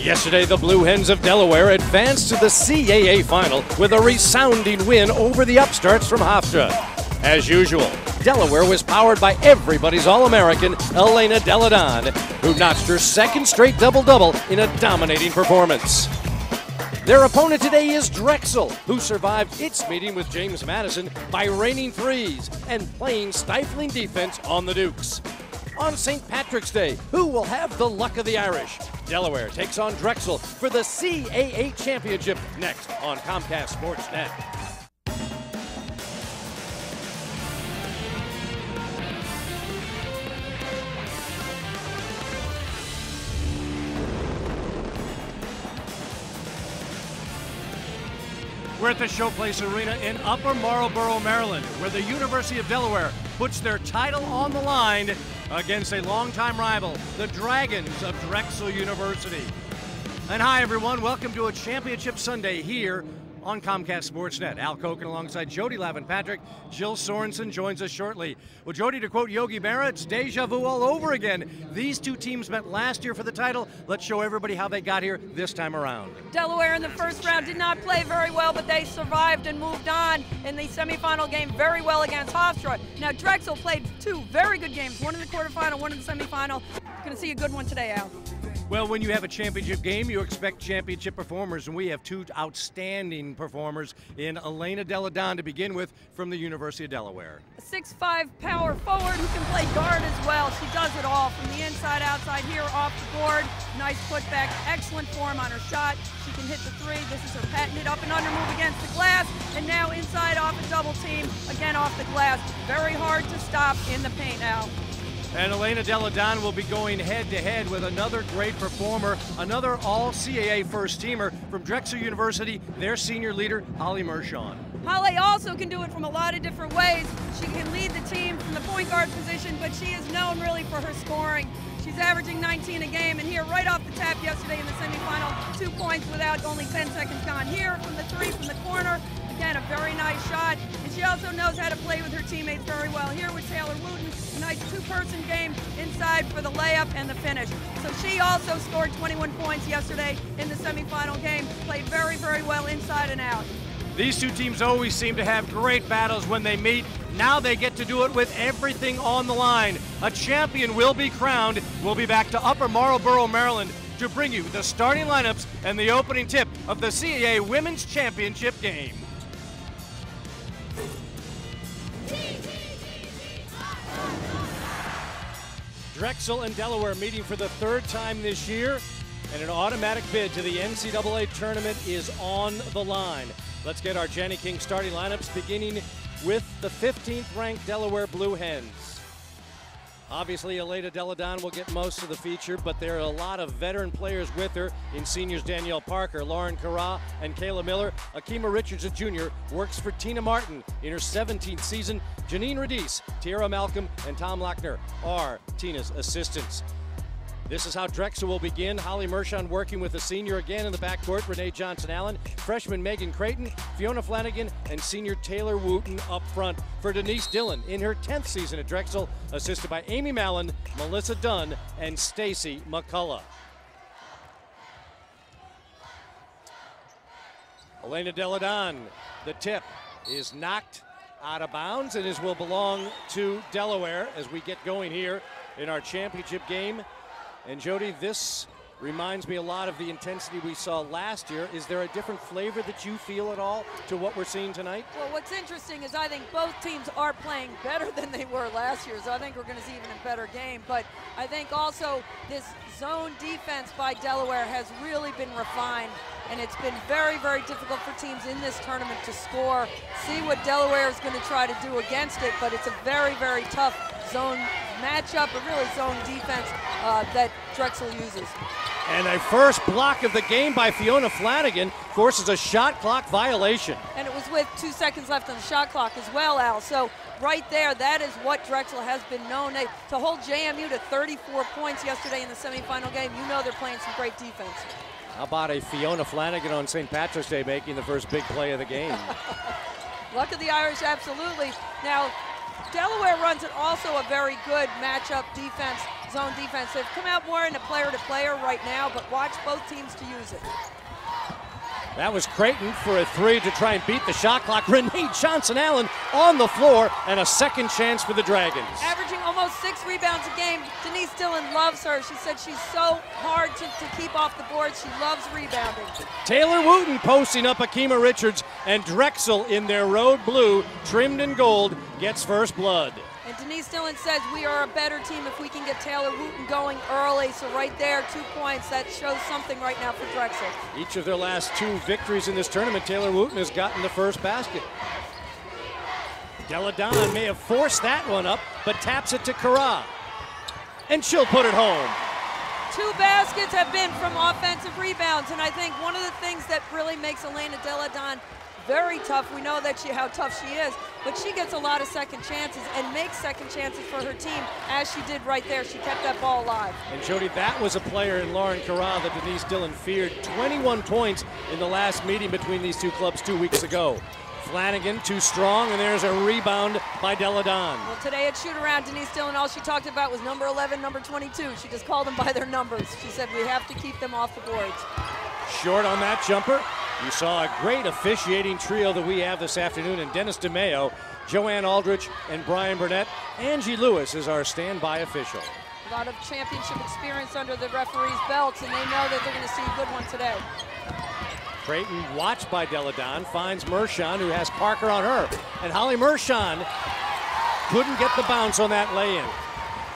Yesterday, the Blue Hens of Delaware advanced to the CAA final with a resounding win over the upstarts from Hofstra. As usual, Delaware was powered by everybody's All-American, Elena Deladon, who notched her second straight double-double in a dominating performance. Their opponent today is Drexel, who survived its meeting with James Madison by raining threes and playing stifling defense on the Dukes. On St. Patrick's Day, who will have the luck of the Irish? Delaware takes on Drexel for the CAA Championship next on Comcast Sportsnet. We're at the Showplace Arena in Upper Marlboro, Maryland, where the University of Delaware puts their title on the line against a longtime rival, the Dragons of Drexel University. And hi everyone, welcome to a championship Sunday here on Comcast Sportsnet. Al Koken alongside Jody Lavin-Patrick. Jill Sorensen joins us shortly. Well, Jody, to quote Yogi Berra, it's deja vu all over again. These two teams met last year for the title. Let's show everybody how they got here this time around. Delaware in the first round did not play very well, but they survived and moved on in the semifinal game very well against Hofstra. Now, Drexel played two very good games, one in the quarterfinal, one in the semifinal. You're going to see a good one today, Al. Well, when you have a championship game, you expect championship performers, and we have two outstanding performers in Elena Deladon to begin with from the University of Delaware. A 6'5" power forward who can play guard as well. She does it all from the inside, outside, here, off the board. Nice putback, excellent form on her shot. She can hit the three. This is her patented up and under move against the glass, and now inside off a double team, again off the glass. Very hard to stop in the paint, Al. And Elena Deladon will be going head-to-head with another great performer, another all-CAA first-teamer from Drexel University, their senior leader, Holly Mershon. Holly also can do it from a lot of different ways. She can lead the team from the point guard position, but she is known really for her scoring. She's averaging 19 a game, and here right off the tap yesterday in the semifinal, 2 points without only 10 seconds gone. Here from the three from the corner, again, a very nice shot. And she also knows how to play with her teammates very well. Here with Taylor Wooten, a nice two-person game inside for the layup and the finish. So she also scored 21 points yesterday in the semifinal game. Played very, very well inside and out. These two teams always seem to have great battles when they meet. Now they get to do it with everything on the line. A champion will be crowned. We'll be back to Upper Marlboro, Maryland to bring you the starting lineups and the opening tip of the CAA Women's Championship game. Drexel and Delaware meeting for the third time this year, and an automatic bid to the NCAA tournament is on the line. Let's get our Jenny King starting lineups, beginning with the 15th ranked Delaware Blue Hens. Obviously, Elena Deladon will get most of the feature, but there are a lot of veteran players with her in seniors Danielle Parker, Lauren Carra, and Kayla Miller. Akima Richardson Jr. works for Tina Martin in her 17th season. Janine Radice, Tiara Malcolm, and Tom Lochner are Tina's assistants. This is how Drexel will begin. Holly Mershon working with a senior again in the backcourt, Renee Johnson-Allen, freshman Megan Creighton, Fiona Flanagan, and senior Taylor Wooten up front for Denise Dillon in her 10th season at Drexel, assisted by Amy Mallon, Melissa Dunn, and Stacy McCullough. Elena Deladon, the tip is knocked out of bounds and will belong to Delaware as we get going here in our championship game. And Jody, this reminds me a lot of the intensity we saw last year. Is there a different flavor that you feel at all to what we're seeing tonight? Well, what's interesting is I think both teams are playing better than they were last year, so I think we're going to see even a better game. But I think also this zone defense by Delaware has really been refined, and it's been very, very difficult for teams in this tournament to score. See what Delaware is going to try to do against it, but it's a very, very tough zone matchup, or really zone defense that Drexel uses. And a first block of the game by Fiona Flanagan forces a shot clock violation. And it was with 2 seconds left on the shot clock as well, Al. So right there, that is what Drexel has been known to hold JMU to 34 points yesterday in the semifinal game. You know they're playing some great defense. How about a Fiona Flanagan on St. Patrick's Day making the first big play of the game? Luck of the Irish, absolutely. Now, Delaware runs it also a very good matchup defense. zone defense. They've come out more in a player-to-player right now, but watch both teams to use it. That was Creighton for a three to try and beat the shot clock. Renee Johnson-Allen on the floor, and a second chance for the Dragons. Averaging almost 6 rebounds a game. Denise Dillon loves her. She said she's so hard to keep off the board. She loves rebounding. Taylor Wooten posting up Akima Richards, and Drexel in their road blue, trimmed in gold, gets first blood. And Denise Dillon says we are a better team if we can get Taylor Wooten going early. So right there, 2 points. That shows something right now for Drexel. Each of their last 2 victories in this tournament, Taylor Wooten has gotten the first basket. Deladon may have forced that one up, but taps it to Kara. And she'll put it home. 2 baskets have been from offensive rebounds. And I think one of the things that really makes Elena Deladon very tough, we know that how tough she is, but she gets a lot of second chances and makes second chances for her team, as she did right there. She kept that ball alive. And Jody, that was a player in Lauren Kara that Denise Dillon feared. 21 points in the last meeting between these 2 clubs 2 weeks ago. Flanagan too strong, and there's a rebound by Deladon. Well, today at shoot-around, Denise Dillon, all she talked about was number 11, number 22. She just called them by their numbers. She said we have to keep them off the boards. Short on that jumper. You saw a great officiating trio that we have this afternoon in Dennis DeMeo, Joanne Aldrich, and Brian Burnett. Angie Lewis is our standby official. A lot of championship experience under the referees' belts, and they know that they're going to see a good one today. Creighton, watched by Deladon, finds Mershon, who has Parker on her. And Holly Mershon couldn't get the bounce on that lay-in.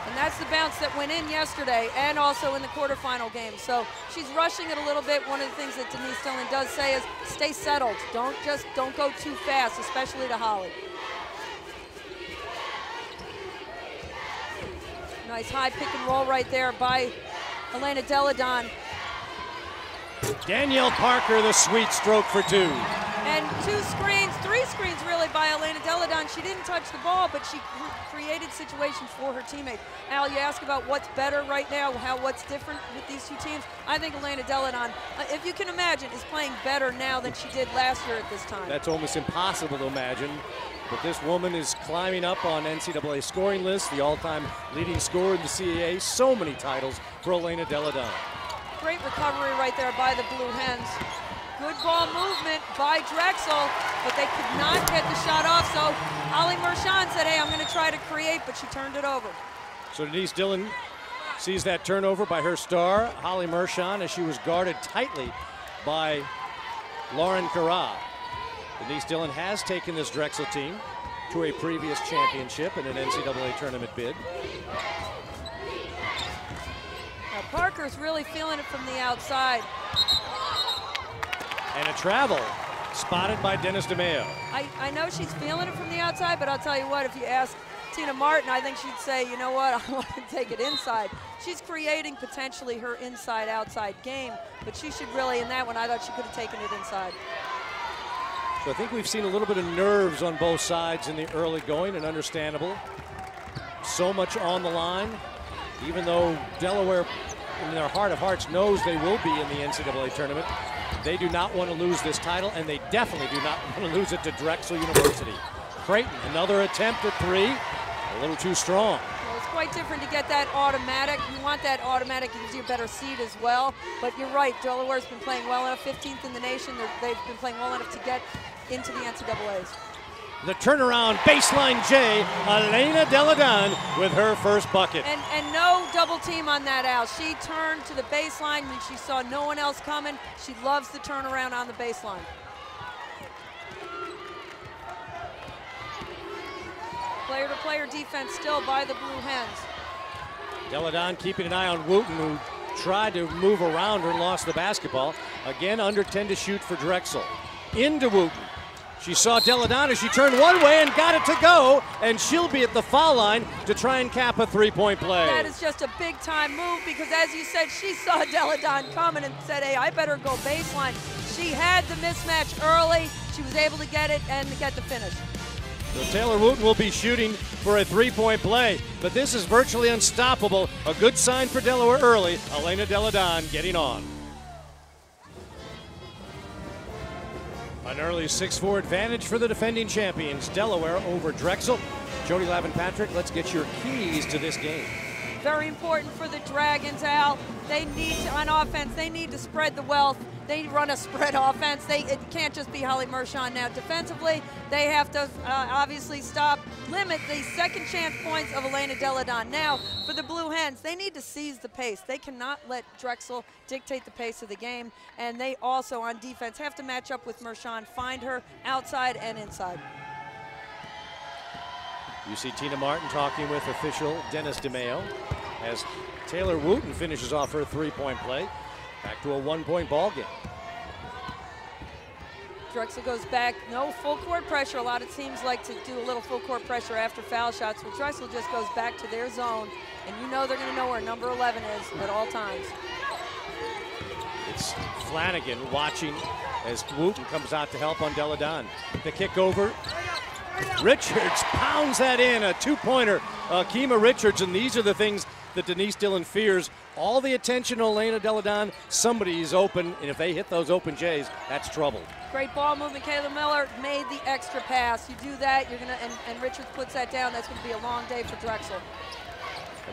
And that's the bounce that went in yesterday and also in the quarterfinal game. So she's rushing it a little bit. One of the things that Denise Dillon does say is stay settled. Don't go too fast, especially to Holly. Nice high pick and roll right there by Elena Deladon. Danielle Parker, the sweet stroke for 2. And 3 screens really by Elena Deladon. She didn't touch the ball, but she created situations for her teammates. Al, you ask about what's better right now, what's different with these 2 teams. I think Elena Deladon, if you can imagine, is playing better now than she did last year at this time. That's almost impossible to imagine. But this woman is climbing up on NCAA scoring lists, the all-time leading scorer in the CAA. So many titles for Elena Deladon. Great recovery right there by the Blue Hens. Good ball movement by Drexel, but they could not get the shot off. So Holly Mershon said, hey, I'm going to try to create, but she turned it over. So Denise Dillon sees that turnover by her star, Holly Mershon, as she was guarded tightly by Lauren Kara. Denise Dillon has taken this Drexel team to a previous championship in an NCAA tournament bid. Now Parker's really feeling it from the outside. And a travel spotted by Dennis DeMeo. I know she's feeling it from the outside, but I'll tell you what, if you ask Tina Martin, I think she'd say, you know what, I want to take it inside. She's creating potentially her inside-outside game, but she should really, in that one, I thought she could have taken it inside. So I think we've seen a little bit of nerves on both sides in the early going, and understandable. So much on the line, even though Delaware, in their heart of hearts, knows they will be in the NCAA tournament. They do not want to lose this title, and they definitely do not want to lose it to Drexel University. Creighton, another attempt at 3, a little too strong. Well, it's quite different to get that automatic. You want that automatic, it gives you a better seed as well. But you're right, Delaware's been playing well enough, 15th in the nation. They've been playing well enough to get into the NCAAs. The turnaround baseline J, Elena Deladon with her first bucket. And no double team on that, Al. She turned to the baseline when she saw no one else coming. She loves the turnaround on the baseline. Player-to-player defense still by the Blue Hens. Deladon keeping an eye on Wooten, who tried to move around her and lost the basketball. Again, under 10 to shoot for Drexel. Into Wooten. She saw Deladon as she turned one way and got it to go, and she'll be at the foul line to try and cap a 3-point play. That is just a big-time move because, as you said, she saw Deladon coming and said, hey, I better go baseline. She had the mismatch early. She was able to get it and get the finish. So Taylor Wooten will be shooting for a 3-point play, but this is virtually unstoppable. A good sign for Delaware early. Elena Deladon getting on. An early 6-4 advantage for the defending champions, Delaware over Drexel. Jody Lavin-Patrick, let's get your keys to this game. Very important for the Dragons, Al. They need to, on offense, they need to spread the wealth. They run a spread offense. It can't just be Holly Mershon now. Defensively, they have to obviously limit the second chance points of Elena Deladon. Now, for the Blue Hens, they need to seize the pace. They cannot let Drexel dictate the pace of the game, and they also, on defense, have to match up with Mershon, find her outside and inside. You see Tina Martin talking with official Dennis DeMeo as Taylor Wooten finishes off her three-point play. Back to a one-point ball game. Drexel goes back, no full court pressure. A lot of teams like to do a little full court pressure after foul shots. Well, Drexel just goes back to their zone, and you know they're going to know where number 11 is at all times. It's Flanagan watching as Wooten comes out to help on Deladon. The kick over. Richards pounds that in, a two-pointer. Kima Richards, and these are the things that Denise Dillon fears. All the attention on Elena Deladon, somebody's open, and if they hit those open J's, that's trouble. Great ball movement. Kayla Miller made the extra pass. You do that, you're gonna, and Richards puts that down. That's gonna be a long day for Drexel.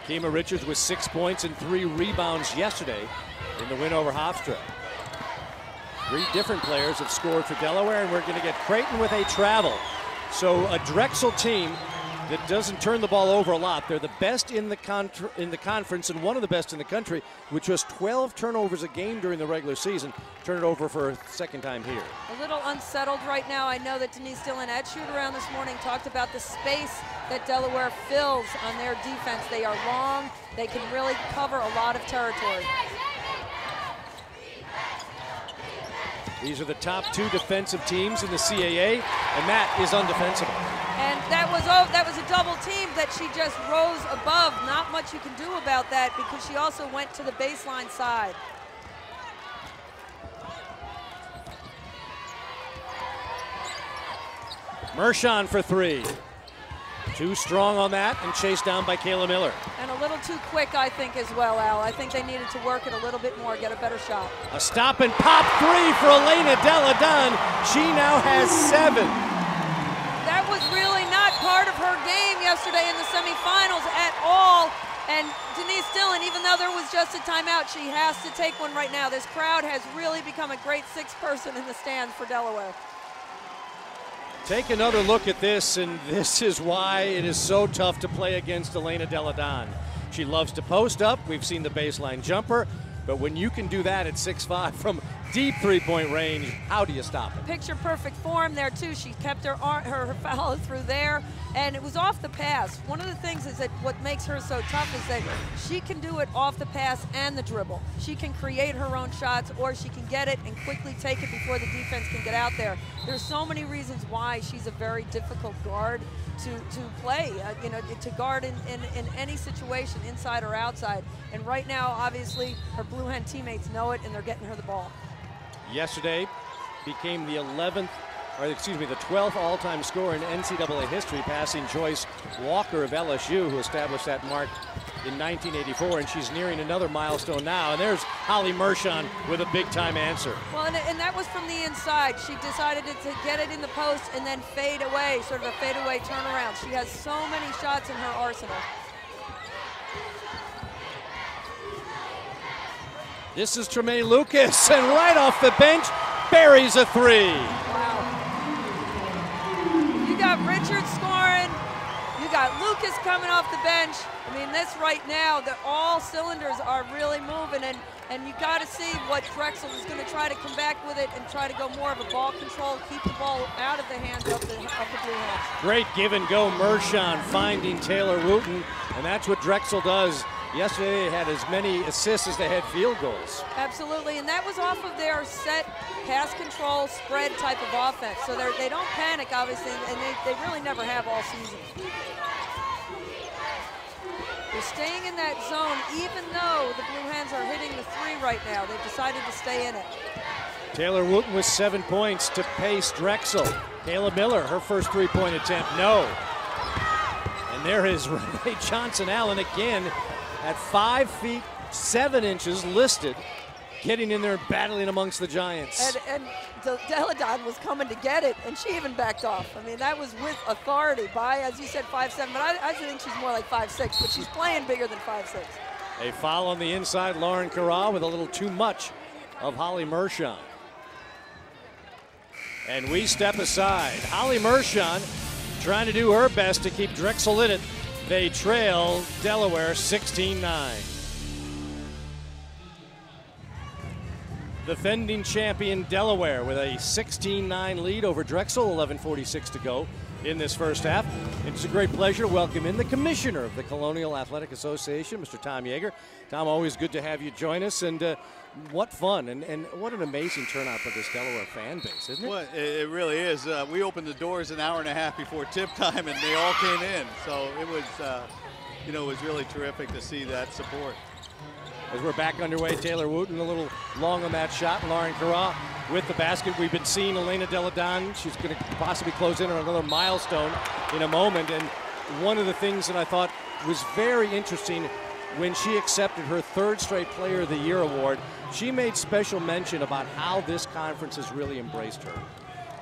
Kima Richards with 6 points and 3 rebounds yesterday in the win over Hofstra. 3 different players have scored for Delaware, and we're gonna get Creighton with a travel. So a Drexel team that doesn't turn the ball over a lot. They're the best in the conference and one of the best in the country, with just 12 turnovers a game during the regular season. Turn it over for a second time here. A little unsettled right now. I know that Denise Dillon at shoot-around this morning talked about the space that Delaware fills on their defense. They are long. They can really cover a lot of territory. These are the top 2 defensive teams in the CAA, and that is undefensible. And that was a double team that she just rose above. Not much you can do about that because she also went to the baseline side. Mershon for 3. Too strong on that and chased down by Kayla Miller. And a little too quick, I think, as well, Al. I think they needed to work it a little bit more, get a better shot. A stop and pop 3 for Elena Deladon. She now has 7. That was really not part of her game yesterday in the semifinals at all. And Denise Dillon, even though there was just a timeout, she has to take one right now. This crowd has really become a great 6th person in the stands for Delaware. Take another look at this, and this is why it is so tough to play against Elena Deladon. She loves to post up. We've seen the baseline jumper, but when you can do that at 6'5" from deep three-point range, how do you stop it? Picture perfect form there too. She kept her follow through there, and it was off the pass. One of the things is that what makes her so tough is that she can do it off the pass and the dribble. She can create her own shots, or she can get it and quickly take it before the defense can get out there. There's so many reasons why she's a very difficult guard to play, to guard in any situation, inside or outside. And right now, obviously, her Blue Hen teammates know it, and they're getting her the ball. Yesterday became the 12th all-time scorer in NCAA history, passing Joyce Walker of LSU, who established that mark in 1984, and she's nearing another milestone now. And there's Holly Mershon with a big-time answer. Well, and that was from the inside. She decided to get it in the post and then fade away, sort of a fadeaway turnaround. She has so many shots in her arsenal. This is Tremaine Lucas, and right off the bench, buries a 3. Wow. You got Richards scoring. You got Lucas coming off the bench. I mean, this right now, all cylinders are really moving, and you got to see what Drexel is going to try to come back with it and try to go more of a ball control, keep the ball out of the hands of the Blue Hens. Great give and go, Mershon finding Taylor Wooten, and that's what Drexel does. Yesterday, they had as many assists as they had field goals. Absolutely, and that was off of their set pass control, spread type of offense. So they don't panic, obviously, and they really never have all season. They're staying in that zone, even though the Blue Hens are hitting the 3 right now. They've decided to stay in it. Taylor Wooten with 7 points to pace Drexel. Kayla Miller, her first 3-point attempt, no. And there is Renee Johnson-Allen again at 5 feet 7 inches listed getting in there and battling amongst the giants. And Deladon was coming to get it, and she even backed off. I mean, that was with authority by, as you said, 5'7", but I think she's more like 5'6", but she's playing bigger than 5'6". A foul on the inside, Lauren Carra with a little too much of Holly Mershon. And we step aside. Holly Mershon trying to do her best to keep Drexel in it. They trail Delaware 16-9. Defending champion Delaware with a 16-9 lead over Drexel, 11:46 to go in this first half. It's a great pleasure to welcome in the commissioner of the Colonial Athletic Association, Mr. Tom Yeager. Tom, always good to have you join us, and what fun and what an amazing turnout for this Delaware fan base, isn't it? Well, it really is. We opened the doors an hour and a half before tip time, and they all came in. So it was, it was really terrific to see that support. As we're back underway, Taylor Wooten a little long on that shot. Lauren Carra with the basket. We've been seeing Elena Deladon. She's going to possibly close in on another milestone in a moment. And one of the things that I thought was very interesting when she accepted her third straight Player of the Year award, she made special mention about how this conference has really embraced her.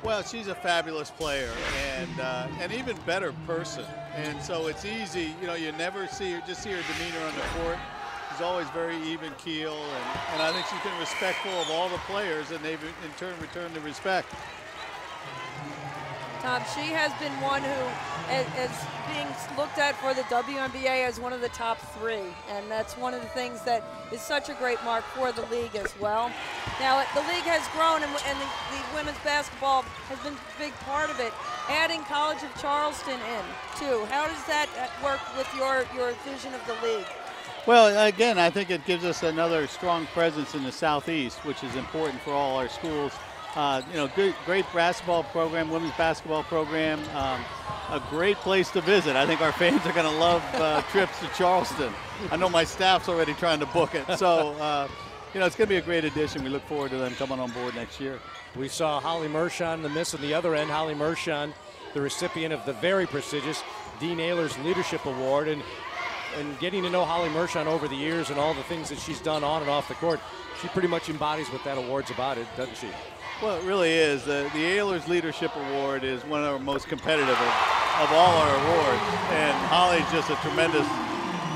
Well, she's a fabulous player and an even better person. And so it's easy, you never see her, just see her demeanor on the court. She's always very even keel, and I think she's been respectful of all the players, and they've in turn returned the respect. Tom, she has been one who is being looked at for the WNBA as one of the top 3, and that's one of the things that is such a great mark for the league as well. Now, the league has grown, and the women's basketball has been a big part of it. Adding College of Charleston in, too. How does that work with your vision of the league? Well, again, I think it gives us another strong presence in the Southeast, which is important for all our schools. Great basketball program, women's basketball program, a great place to visit. I think our fans are going to love trips to Charleston. I know my staff's already trying to book it. So, it's going to be a great addition. We look forward to them coming on board next year. We saw Holly Mershon, the miss on the other end. Holly Mershon, the recipient of the very prestigious Dean Ayler's Leadership Award. And getting to know Holly Mershon over the years and all the things that she's done on and off the court, she pretty much embodies what that award's about, doesn't she? Well, it really is. The Ayler's Leadership Award is one of our most competitive of all our awards, and Holly's just a tremendous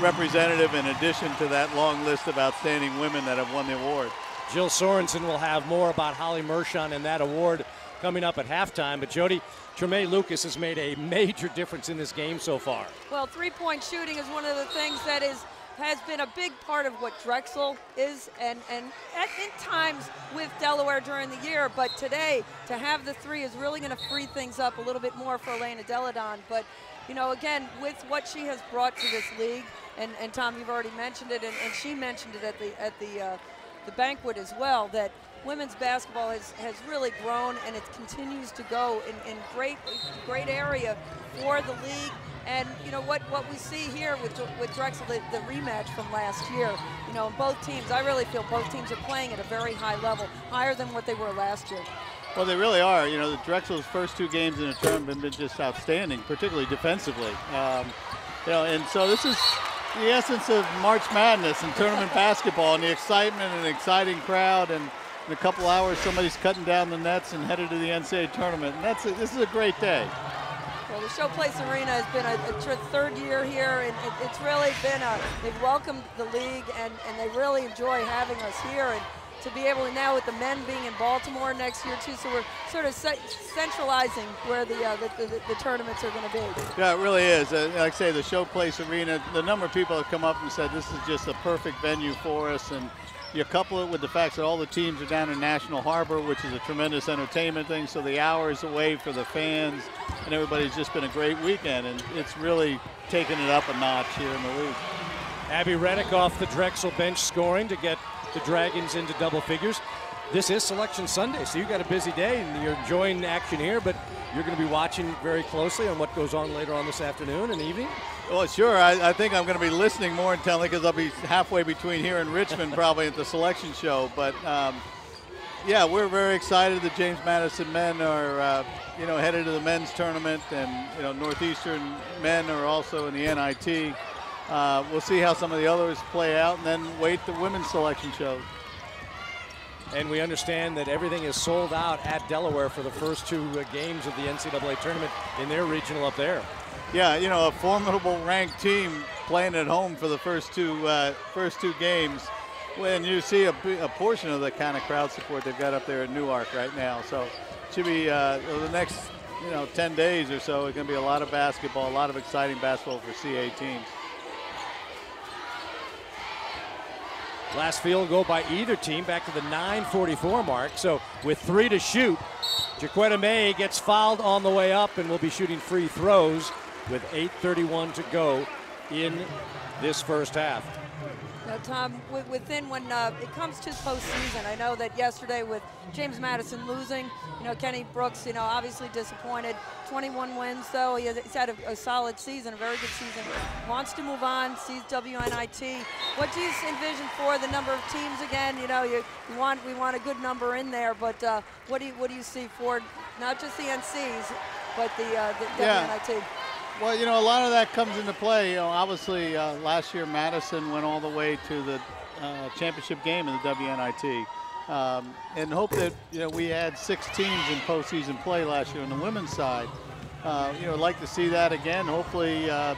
representative in addition to that long list of outstanding women that have won the award. Jill Sorensen will have more about Holly Mershon and that award coming up at halftime, but Jody, Tremaine Lucas has made a major difference in this game so far. Well, three-point shooting is one of the things that has been a big part of what Drexel is, and at times with Delaware during the year, but today to have the three is really going to free things up a little bit more for Elena Deladon. But again, with what she has brought to this league, and Tom, you've already mentioned it, and she mentioned it at the banquet as well, that women's basketball has really grown, and it continues to go in great area for the league. And what we see here with Drexel, the rematch from last year, both teams, I really feel both teams are playing at a very high level, higher than what they were last year. Well, they really are. The Drexel's first 2 games in a term have been just outstanding, particularly defensively. And so this is the essence of March Madness and tournament basketball, and the excitement and exciting crowd, and in a couple hours somebody's cutting down the nets and headed to the NCAA tournament. And this is a great day. Well, the Showplace Arena has been a third year here, and it's really been they've welcomed the league, and they really enjoy having us here. And to be able to now, with the men being in Baltimore next year too, so we're sort of centralizing where the tournaments are going to be. Yeah, it really is. Like I say, the Showplace Arena, the number of people have come up and said this is just a perfect venue for us, and you couple it with the fact that all the teams are down in National Harbor, which is a tremendous entertainment thing, so the hours away for the fans, and everybody's just been a great weekend, and it's really taken it up a notch here in the league. Abby Reddick off the Drexel bench scoring to get the Dragons into double figures. This is Selection Sunday, so you've got a busy day, and you're enjoying the action here, but you're going to be watching very closely on what goes on later on this afternoon and evening. Well, sure. I think I'm going to be listening more intently because I'll be halfway between here and Richmond probably at the selection show. But, yeah, we're very excited. The James Madison men are, headed to the men's tournament, and, Northeastern men are also in the NIT. We'll see how some of the others play out, and then wait the women's selection show. And we understand that everything is sold out at Delaware for the first 2 games of the NCAA tournament in their regional up there. Yeah, you know, a formidable ranked team playing at home for the first two games. When you see a portion of the kind of crowd support they've got up there at Newark right now. So it should be the next 10 days or so, it's going to be a lot of basketball, a lot of exciting basketball for CAA teams. Last field goal by either team back to the 9:44 mark. So with 3 to shoot, Jaquetta May gets fouled on the way up and will be shooting free throws with 8:31 to go in this first half. Now, Tom, when it comes to postseason, I know that yesterday with James Madison losing, Kenny Brooks, obviously disappointed. 21 wins, though. He's had a solid season, a very good season. Wants to move on, sees WNIT. What do you envision for the number of teams again? We want a good number in there, but what do you see for not just the NCs, but the WNIT? Well, a lot of that comes into play. Obviously, last year Madison went all the way to the championship game in the WNIT. And hope that, we had 6 teams in postseason play last year on the women's side. I'd like to see that again. Hopefully, the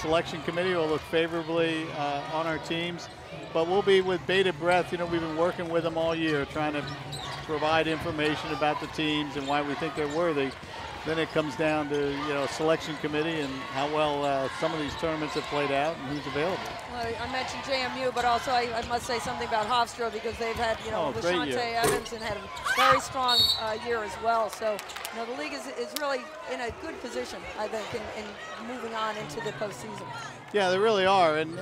selection committee will look favorably on our teams. But we'll be with bated breath. We've been working with them all year, trying to provide information about the teams and why we think they're worthy. Then it comes down to, selection committee and how well some of these tournaments have played out and who's available. Well, I mentioned JMU, but also I must say something about Hofstra because they've had, with Shante Evans and had a very strong year as well. So, the league is really in a good position, I think, in moving on into the postseason. Yeah, they really are. And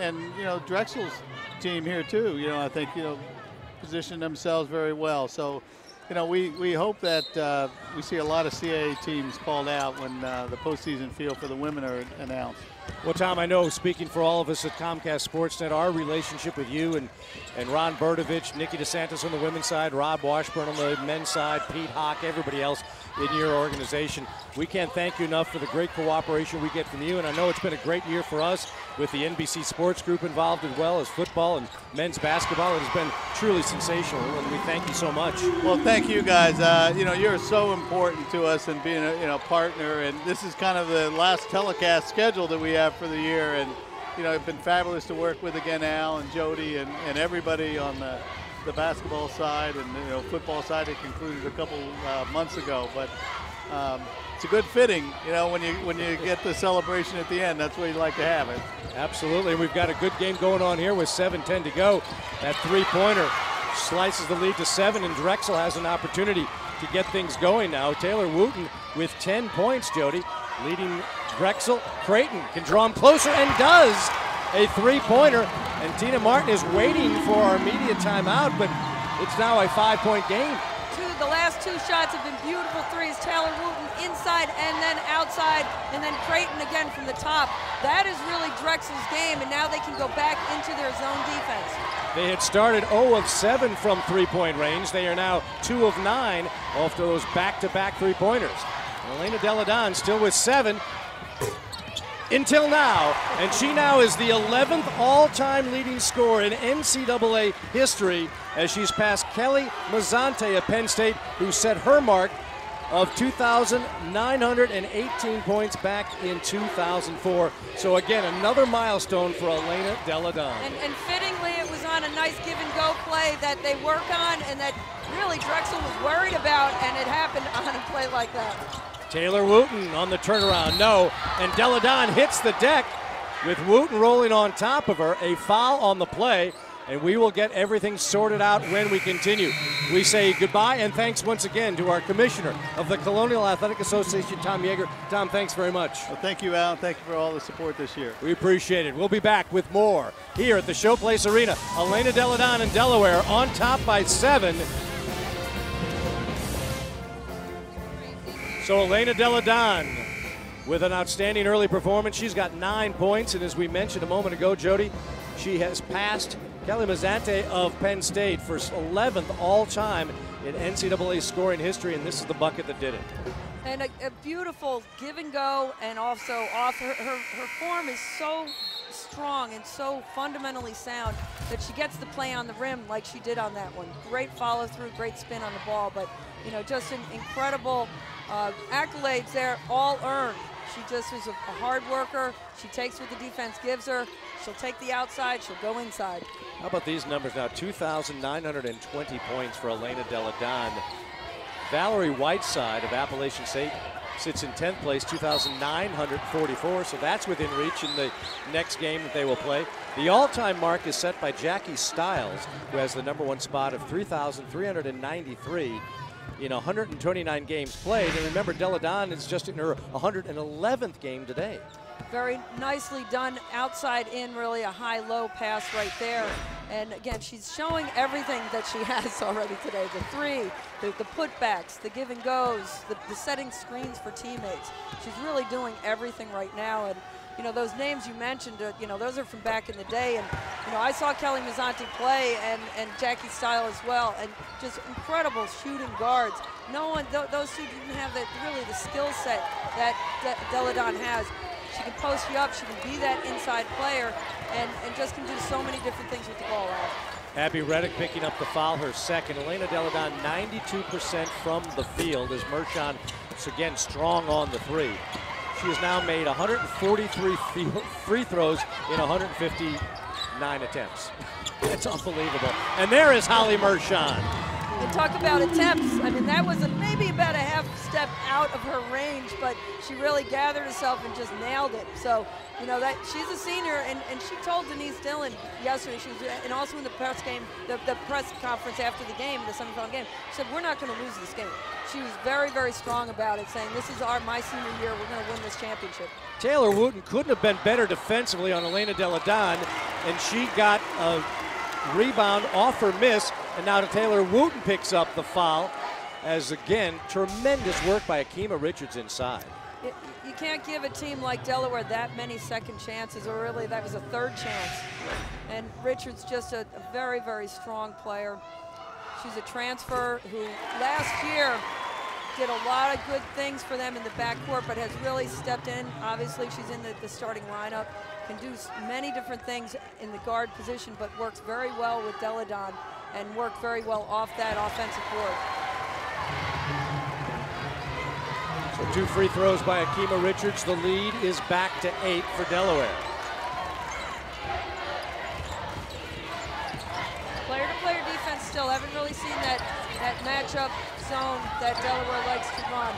Drexel's team here, too, I think, positioned themselves very well. So, we hope that we see a lot of CAA teams called out when the postseason field for the women are announced. Well, Tom, I know, speaking for all of us at Comcast Sportsnet, our relationship with you and Ron Berdovich, Nikki DeSantis on the women's side, Rob Washburn on the men's side, Pete Hawk, everybody else in your organization. We can't thank you enough for the great cooperation we get from you, and I know it's been a great year for us with the NBC Sports Group involved as well as football and men's basketball. It has been truly sensational, and we thank you so much. Well, thank you guys. You're so important to us and being a partner, and this is kind of the last telecast schedule that we have for the year, and it's been fabulous to work with again, Al and Jody and everybody on the basketball side and football side. It concluded a couple months ago, but it's a good fitting, when you get the celebration at the end. That's where you like to have it. Absolutely. We've got a good game going on here with 7:10 to go. That three-pointer slices the lead to 7, and Drexel has an opportunity to get things going now. Taylor Wooten with 10 points, Jody, leading Drexel. Creighton can draw him closer and does. A three-pointer, and Tina Martin is waiting for our media timeout, but it's now a 5-point game. The last 2 shots have been beautiful threes. Taylor Wooten inside and then outside, and then Creighton again from the top. That is really Drexel's game, and now they can go back into their zone defense. They had started 0 of 7 from three-point range. They are now 2 of 9 after those back-to-back three-pointers. Elena Deladon still with 7 until now, and she now is the 11th all-time leading scorer in NCAA history as she's passed Kelly Mazzante of Penn State, who set her mark of 2,918 points back in 2004. So again, another milestone for Elena Deladon. And fittingly, it was on a nice give-and-go play that they work on and that really Drexel was worried about, and it happened on a play like that. Taylor Wooten on the turnaround, no, and Deladon hits the deck with Wooten rolling on top of her. A foul on the play, and we will get everything sorted out when we continue. We say goodbye and thanks once again to our commissioner of the Colonial Athletic Association, Tom Yeager. Tom, thanks very much. Well, thank you, Al. Thank you for all the support this year. We appreciate it. We'll be back with more here at the Showplace Arena. Elena Deladon in Delaware on top by 7. So Elena Deladon with an outstanding early performance. She's got 9 points, and as we mentioned a moment ago, Jody, she has passed Kelly Mazzante of Penn State for 11th all-time in NCAA scoring history, and this is the bucket that did it. And a beautiful give and go, and also off her form is so strong and so fundamentally sound that she gets the play on the rim like she did on that one. Great follow through, great spin on the ball, but you know, just an incredible accolades there, all earned. She just was a hard worker. She takes what the defense gives her. She'll take the outside, she'll go inside. How about these numbers now? 2,920 points for Elena Delle Donne. Valerie Whiteside of Appalachian State sits in 10th place, 2,944, so that's within reach in the next game that they will play. The all-time mark is set by Jackie Stiles, who has the #1 spot of 3,393 in 129 games played. And remember, Delle Donne is just in her 111th game today. Very nicely done, outside in, really a high-low pass right there. And again, she's showing everything that she has already today. The three, the putbacks, the give and goes, the setting screens for teammates. She's really doing everything right now. And you know, those names you mentioned, you know, those are from back in the day. And you know, I saw Kelly Mazzanti play and Jackie Stile as well, and just incredible shooting guards. No one, those two didn't have that, really the skill set that Delle Donne has. She can post you up, she can be that inside player, and just can do so many different things with the ball out. Abby Reddick picking up the foul, her second. Elena Delle Donne 92% from the field as Mershon is again strong on the three. She has now made 143 free throws in 159 attempts. It's unbelievable. And there is Holly Mershon. And talk about attempts. I mean, that was maybe about a half step out of her range, but she really gathered herself and just nailed it. So, you know, that she's a senior, and she told Denise Dillon yesterday, she was, and also in the press game, the press conference after the game, the semifinal game, she said, we're not going to lose this game. She was very, very strong about it, saying this is my senior year, we're going to win this championship. Taylor Wooten couldn't have been better defensively on Elena Delle Donne, and she got a rebound off her miss, and now Taylor Wooten picks up the foul as, again, tremendous work by Akima Richards inside. You can't give a team like Delaware that many second chances, or really that was a third chance. And Richards just a very, very strong player. She's a transfer who last year did a lot of good things for them in the backcourt, but has really stepped in. Obviously, she's in the starting lineup, can do many different things in the guard position, but works very well with Delle Donne and worked very well off that offensive board. So 2 free throws by Akima Richards. The lead is back to 8 for Delaware. Player-to-player defense still. Haven't really seen that matchup zone that Delaware likes to run.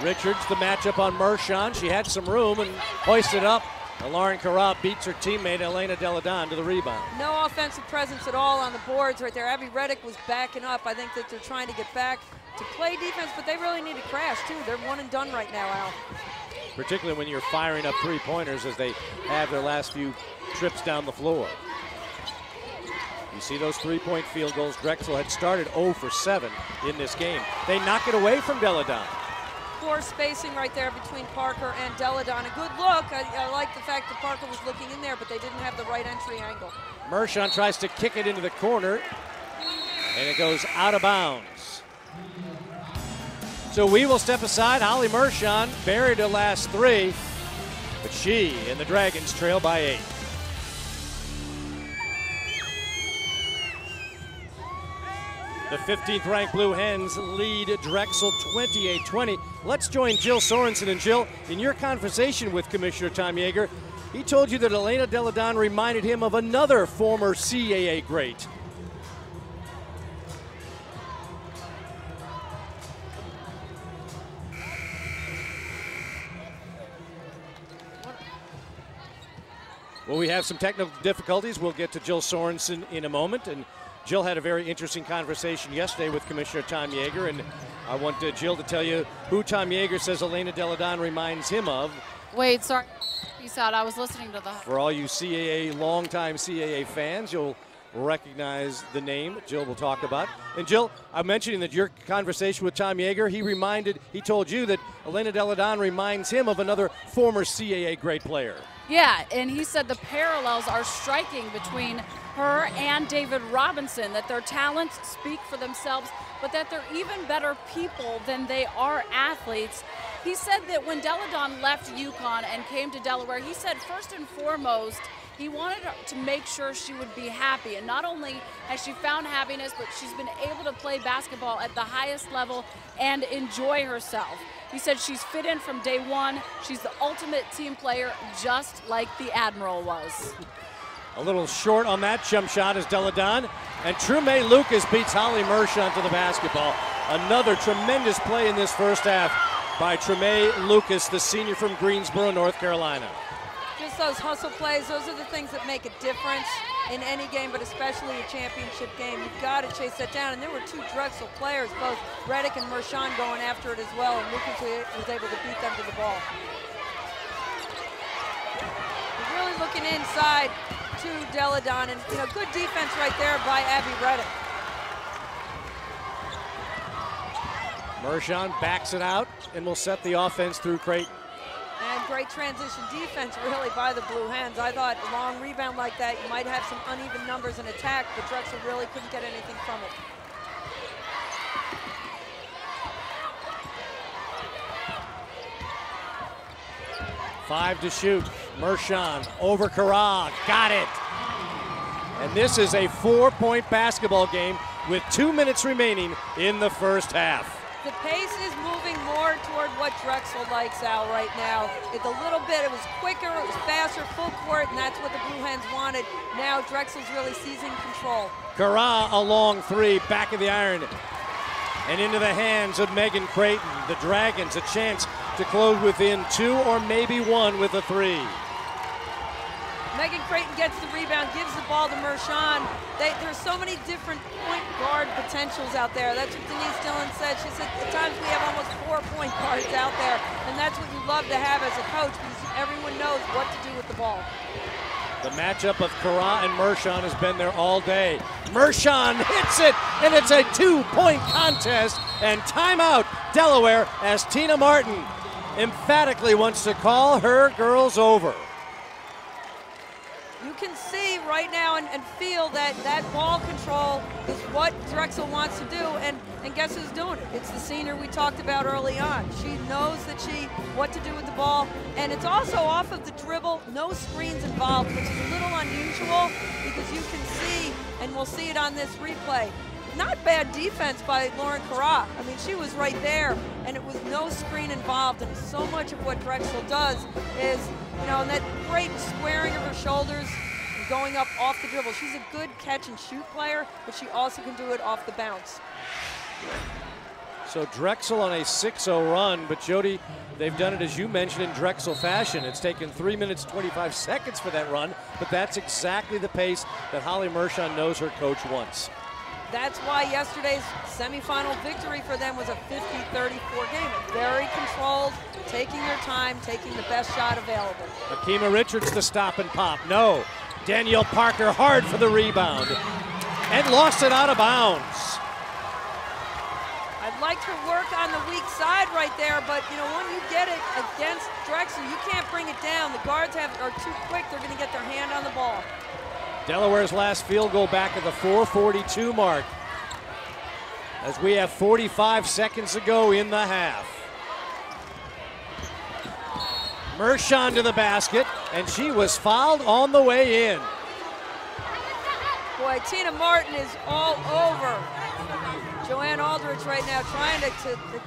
Richards, the matchup on Mershon. She had some room and hoisted up. Lauren Karab beats her teammate Elena Delle Donne to the rebound. No offensive presence at all on the boards right there. Abby Reddick was backing up. I think that they're trying to get back to play defense, but they really need to crash too. They're one and done right now, Al. Particularly when you're firing up three-pointers as they have their last few trips down the floor. You see those three-point field goals. Drexel had started 0 for 7 in this game. They knock it away from Delle Donne. Poor spacing right there between Parker and Delle Donne. A good look. I like the fact that Parker was looking in there, but they didn't have the right entry angle. Mershon tries to kick it into the corner, and it goes out of bounds. So we will step aside. Holly Mershon buried her last 3, but she and the Dragons trail by 8. The 15th ranked Blue Hens lead Drexel 28-20. Let's join Jill Sorensen. And Jill, in your conversation with Commissioner Tom Yeager, he told you that Elena Delle Donne reminded him of another former CAA great. Well, we have some technical difficulties. We'll get to Jill Sorensen in a moment. And Jill had a very interesting conversation yesterday with Commissioner Tom Yeager, and I want Jill to tell you who Tom Yeager says Elena Delle Donne reminds him of. Wade, sorry, peace out. I was listening to the. For all you CAA, longtime CAA fans, you'll recognize the name Jill will talk about. And Jill, I'm mentioning that your conversation with Tom Yeager, he told you that Elena Delle Donne reminds him of another former CAA great player. Yeah, and he said the parallels are striking between her and David Robinson, that their talents speak for themselves, but that they're even better people than they are athletes. He said that when Deladon left UConn and came to Delaware, he said first and foremost, he wanted to make sure she would be happy. And not only has she found happiness, but she's been able to play basketball at the highest level and enjoy herself. He said she's fit in from day one. She's the ultimate team player, just like the Admiral was. A little short on that jump shot is Deladon. And Trumae Lucas beats Holly Mershon to the basketball. Another tremendous play in this first half by Trumae Lucas, the senior from Greensboro, North Carolina. Just those hustle plays, those are the things that make a difference in any game, but especially a championship game. You've got to chase that down. And there were two Drexel players, both Reddick and Mershon, going after it as well, and Lucas was able to beat them to the ball. He's really looking inside to Deladon, and good defense right there by Abby Reddick. Mershon backs it out and will set the offense through Creighton. And great transition defense really by the Blue Hens. I thought a long rebound like that, you might have some uneven numbers in attack, but Drexel really couldn't get anything from it. Five to shoot. Mershon over Carra. Got it. And this is a 4-point basketball game with 2 minutes remaining in the first half. The pace is moving more toward what Drexel likes, Al, right now. It's a little bit, it was quicker, it was faster, full court, and that's what the Blue Hens wanted. Now Drexel's really seizing control. Carra, a long three, back of the iron, and into the hands of Megan Creighton. The Dragons a chance to close within 2 or maybe 1 with a 3. Megan Creighton gets the rebound, gives the ball to Mershon. There's so many different point guard potentials out there. That's what Denise Dillon said. She said at times we have almost 4 point guards out there, and that's what you love to have as a coach because everyone knows what to do with the ball. The matchup of Carra and Mershon has been there all day. Mershon hits it, and it's a 2-point contest, and timeout Delaware as Tina Martin emphatically wants to call her girls over. You can see right now and feel that ball control is what Drexel wants to do, and guess who's doing it? It's the senior we talked about early on. She knows what to do with the ball, and it's also off of the dribble, no screens involved, which is a little unusual because you can see, and we'll see it on this replay, not bad defense by Lauren Carra. I mean, she was right there, and it was no screen involved, and so much of what Drexel does is, and that great squaring of her shoulders and going up off the dribble. She's a good catch and shoot player, but she also can do it off the bounce. So Drexel on a 6-0 run, but Jody, they've done it as you mentioned in Drexel fashion. It's taken 3 minutes 25 seconds for that run, but that's exactly the pace that Holly Mershon knows her coach wants. That's why yesterday's semifinal victory for them was a 50-34 game. Very controlled, taking their time, taking the best shot available. Akima Richards the stop and pop. No. Danielle Parker hard for the rebound and lost it out of bounds. I'd like to work on the weak side right there, but when you get it against Drexel, you can't bring it down. The guards are too quick. They're going to get their hand on the ball. Delaware's last field goal back at the 4:42 mark as we have 45 seconds to go in the half. Mershon to the basket, and she was fouled on the way in. Boy, Tina Martin is all over Joanne Aldrich right now, trying to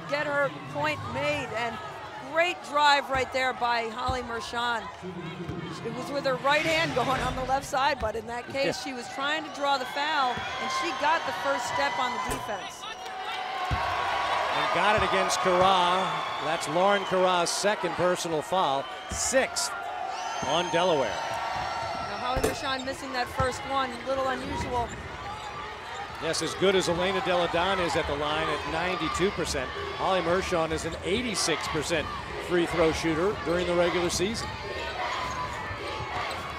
get her point made, and great drive right there by Holly Mershon. It was with her right hand going on the left side, but in that case, she was trying to draw the foul, and she got the first step on the defense. And got it against Carra. That's Lauren Carra's second personal foul, 6th on Delaware. Now, Holly Mershon missing that first one, a little unusual. Yes, as good as Elena Deladon is at the line at 92%, Holly Mershon is an 86% free throw shooter during the regular season.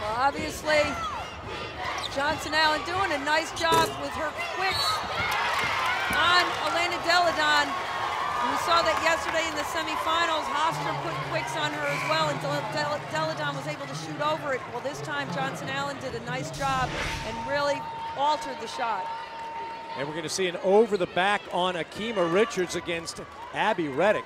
Well, obviously, Johnson Allen doing a nice job with her quicks on Elena Deladon. We saw that yesterday in the semifinals. Hofstra put quicks on her as well, and Deladon was able to shoot over it. Well, this time Johnson Allen did a nice job and really altered the shot. And we're going to see an over the back on Akima Richards against Abby Reddick.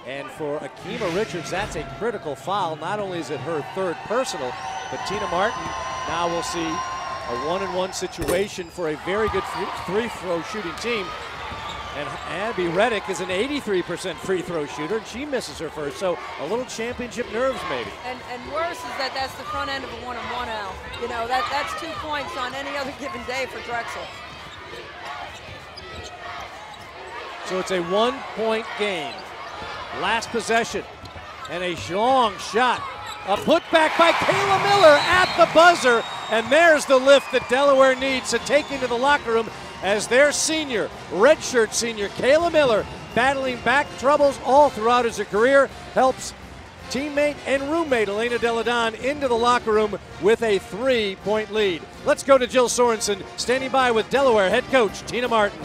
And for Akima Richards, that's a critical foul. Not only is it her third personal, but Tina Martin now will see a 1-on-1 situation for a very good free throw shooting team. And Abby Reddick is an 83% free throw shooter, and she misses her first. So a little championship nerves, maybe. And worse is that that's the front end of a 1-on-1 out. You know, that's 2 points on any other given day for Drexel. So it's a 1-point game. Last possession, and a long shot. A putback by Kayla Miller at the buzzer, and there's the lift that Delaware needs to take into the locker room as their senior, redshirt senior, Kayla Miller, battling back troubles all throughout his career, helps teammate and roommate Elena Deladon into the locker room with a 3-point lead. Let's go to Jill Sorensen, standing by with Delaware head coach Tina Martin.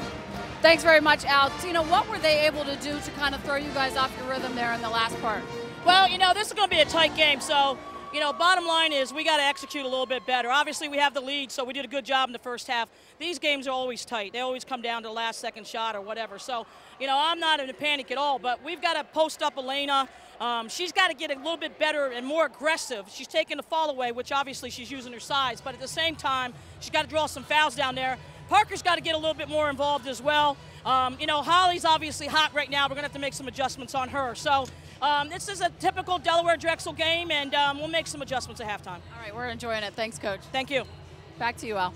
Thanks very much, Al. Tina, what were they able to do to kind of throw you guys off your rhythm there in the last part? Well, you know, this is going to be a tight game, so, you know, bottom line is we got to execute a little bit better. Obviously, we have the lead, so we did a good job in the first half. These games are always tight. They always come down to the last second shot or whatever. So, you know, I'm not in a panic at all, but we've got to post up Elena. She's got to get a little bit better and more aggressive. She's taking the fall away, which obviously she's using her size, but at the same time, she's got to draw some fouls down there. Parker's got to get a little bit more involved as well. You know, Holly's obviously hot right now. We're going to have to make some adjustments on her. So this is a typical Delaware Drexel game, and we'll make some adjustments at halftime. All right, we're enjoying it. Thanks, Coach. Thank you. Back to you, Al.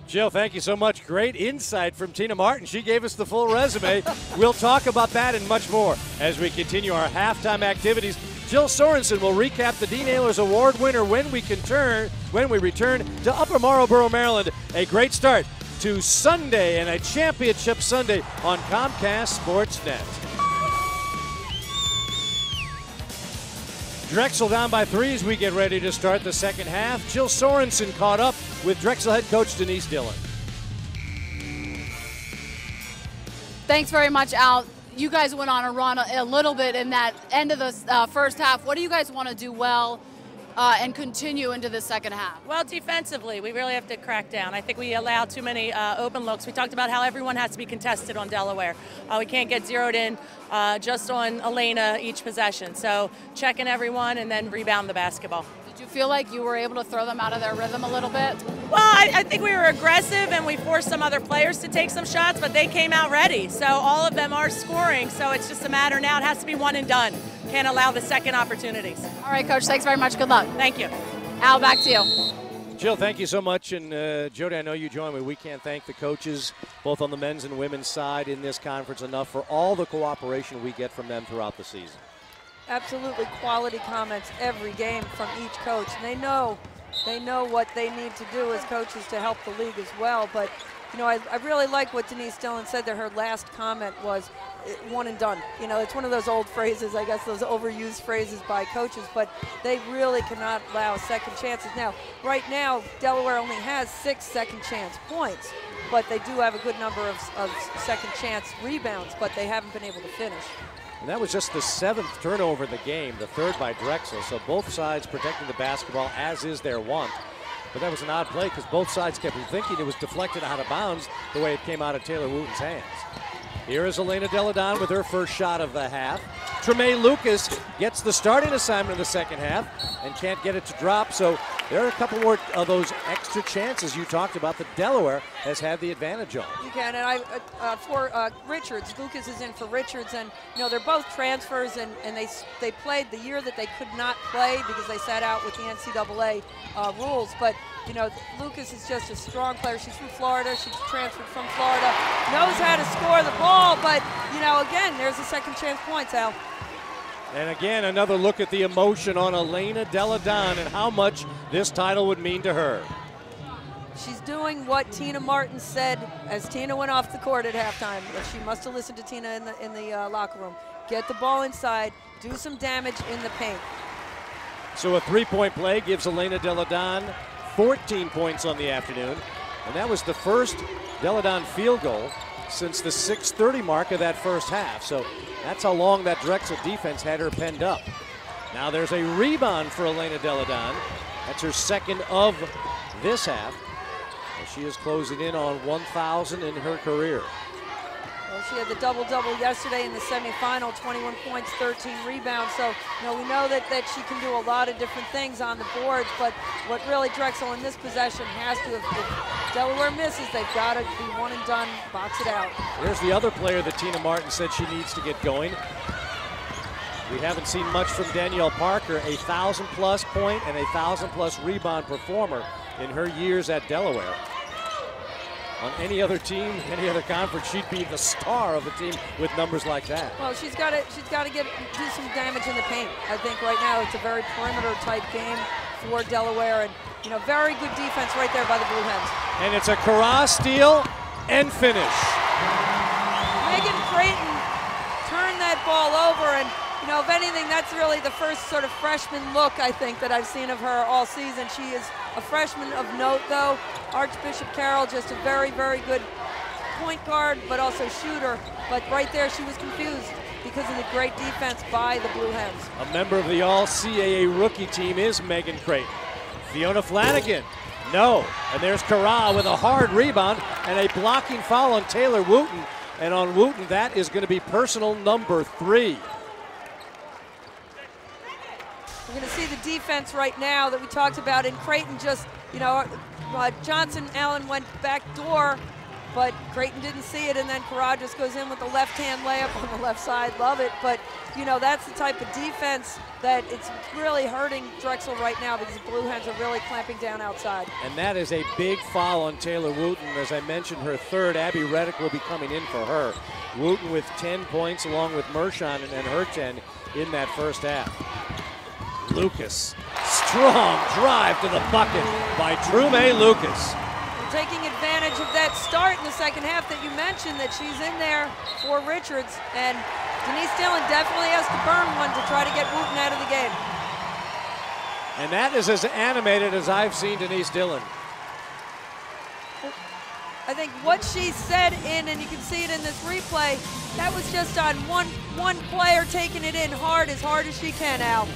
Jill, thank you so much. Great insight from Tina Martin. She gave us the full resume. We'll talk about that and much more as we continue our halftime activities. Jill Sorensen will recap the Dean Ehlers Award winner when we return to Upper Marlboro, Maryland. A great start to Sunday and a championship Sunday on Comcast Sportsnet. Drexel down by 3 as we get ready to start the second half. Jill Sorensen caught up with Drexel head coach Denise Dillon. Thanks very much, Al. You guys went on a run a little bit in that end of the first half. What do you guys want to do well and continue into the second half? Well, defensively, we really have to crack down. I think we allowed too many open looks. We talked about how everyone has to be contested on Delaware. We can't get zeroed in just on Elena each possession. So checking everyone and then rebound the basketball. Did you feel like you were able to throw them out of their rhythm a little bit? Well, I think we were aggressive and we forced some other players to take some shots, but they came out ready. So all of them are scoring. So it's just a matter now. It has to be one and done. Can't allow the second opportunities. All right, Coach. Thanks very much. Good luck. Thank you. Al, back to you. Jill, thank you so much. And Jody, I know you join me. We can't thank the coaches, both on the men's and women's side in this conference, enough for all the cooperation we get from them throughout the season. Absolutely quality comments every game from each coach. And they know what they need to do as coaches to help the league as well. But, you know, I really like what Denise Dillon said that her last comment was one and done. You know, it's one of those old phrases, I guess, those overused phrases by coaches, but they really cannot allow second chances. Now, right now, Delaware only has 6 second chance points, but they do have a good number of second chance rebounds, but they haven't been able to finish. And that was just the 7th turnover in the game, the 3rd by Drexel. So both sides protecting the basketball, as is their want. But that was an odd play because both sides kept thinking it was deflected out of bounds the way it came out of Taylor Wooten's hands. Here is Elena Deladon with her first shot of the half. Tremaine Lucas gets the starting assignment in the second half and can't get it to drop. So there are a couple more of those extra chances you talked about that Delaware has had the advantage on. You can, and for Richards, Lucas is in for Richards, and you know they're both transfers, and they played the year that they could not play because they sat out with the NCAA rules. But you know, Lucas is just a strong player. She's from Florida. She's transferred from Florida. Knows how to score the ball, but you know, again, there's a second chance points, Al. And again, another look at the emotion on Elena Deladon and how much this title would mean to her. She's doing what Tina Martin said as Tina went off the court at halftime. And she must have listened to Tina in the locker room. Get the ball inside, do some damage in the paint. So a 3-point play gives Elena Deladon 14 points on the afternoon. And that was the first Deladon field goal since the 6:30 mark of that first half. So that's how long that Drexel defense had her penned up. Now there's a rebound for Elena Deladon. That's her second of this half. She is closing in on 1,000 in her career. Well, Well, she had the double-double yesterday in the semifinal, 21 points, 13 rebounds. So, we know that she can do a lot of different things on the boards, but what really Drexel in this possession has to, if Delaware misses, they've got to be one and done, box it out. Here's the other player that Tina Martin said she needs to get going. We haven't seen much from Danielle Parker, a 1,000-plus point and a 1,000-plus rebound performer in her years at Delaware. On any other team, any other conference, she'd be the star of the team with numbers like that. Well, she's got to do some damage in the paint. I think right now it's a very perimeter-type game for Delaware, and very good defense right there by the Blue Hens. And it's a Carra steal and finish. Megan Creighton turned that ball over, and if anything, that's really the first sort of freshman look, I think, that I've seen of her all season. She is a freshman of note, though. Archbishop Carroll, just a very, very good point guard, but also shooter. But right there, she was confused because of the great defense by the Blue Hens. A member of the All-CAA rookie team is Megan Creighton. Fiona Flanagan, no. And there's Carra with a hard rebound and a blocking foul on Taylor Wooten. And on Wooten, that is going to be personal number 3. We're going to see the defense right now that we talked about, and Creighton just, Johnson Allen went back door, but Creighton didn't see it, and then Carra just goes in with the left-hand layup on the left side. Love it, but that's the type of defense that it's really hurting Drexel right now because the Blue Hens are really clamping down outside. And that is a big foul on Taylor Wooten. As I mentioned, her third. Abby Reddick will be coming in for her. Wooten with 10 points along with Mershon and her 10 in that first half. Lucas, strong drive to the bucket by Trume Lucas. We're taking advantage of that start in the second half that you mentioned, that she's in there for Richards, and Denise Dillon definitely has to burn one to try to get Wooten out of the game. And that is as animated as I've seen Denise Dillon. I think what she said and you can see it in this replay, that was just on one player taking it in hard as she can, Al.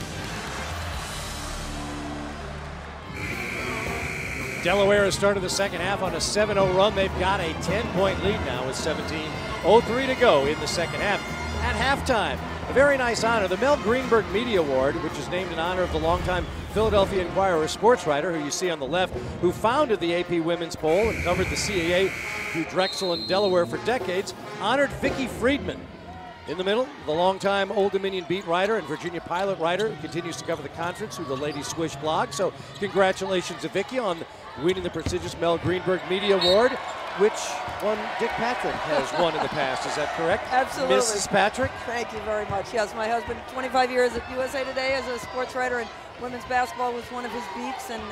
Delaware has started the second half on a 7-0 run. They've got a 10-point lead now with 17:03 to go in the second half. At halftime, a very nice honor, the Mel Greenberg Media Award, which is named in honor of the longtime Philadelphia Inquirer sports writer, who you see on the left, who founded the AP Women's Poll and covered the CAA through Drexel and Delaware for decades, honored Vicki Friedman. In the middle, the longtime Old Dominion beat writer and Virginia Pilot writer who continues to cover the conference through the Lady Swish blog. So congratulations to Vicki on winning the prestigious Mel Greenberg Media Award, which one Dick Patrick has won in the past. Is that correct? Absolutely. Mrs. Patrick? Thank you very much. Yes, my husband, 25 years at USA Today as a sports writer, and women's basketball was one of his beats, and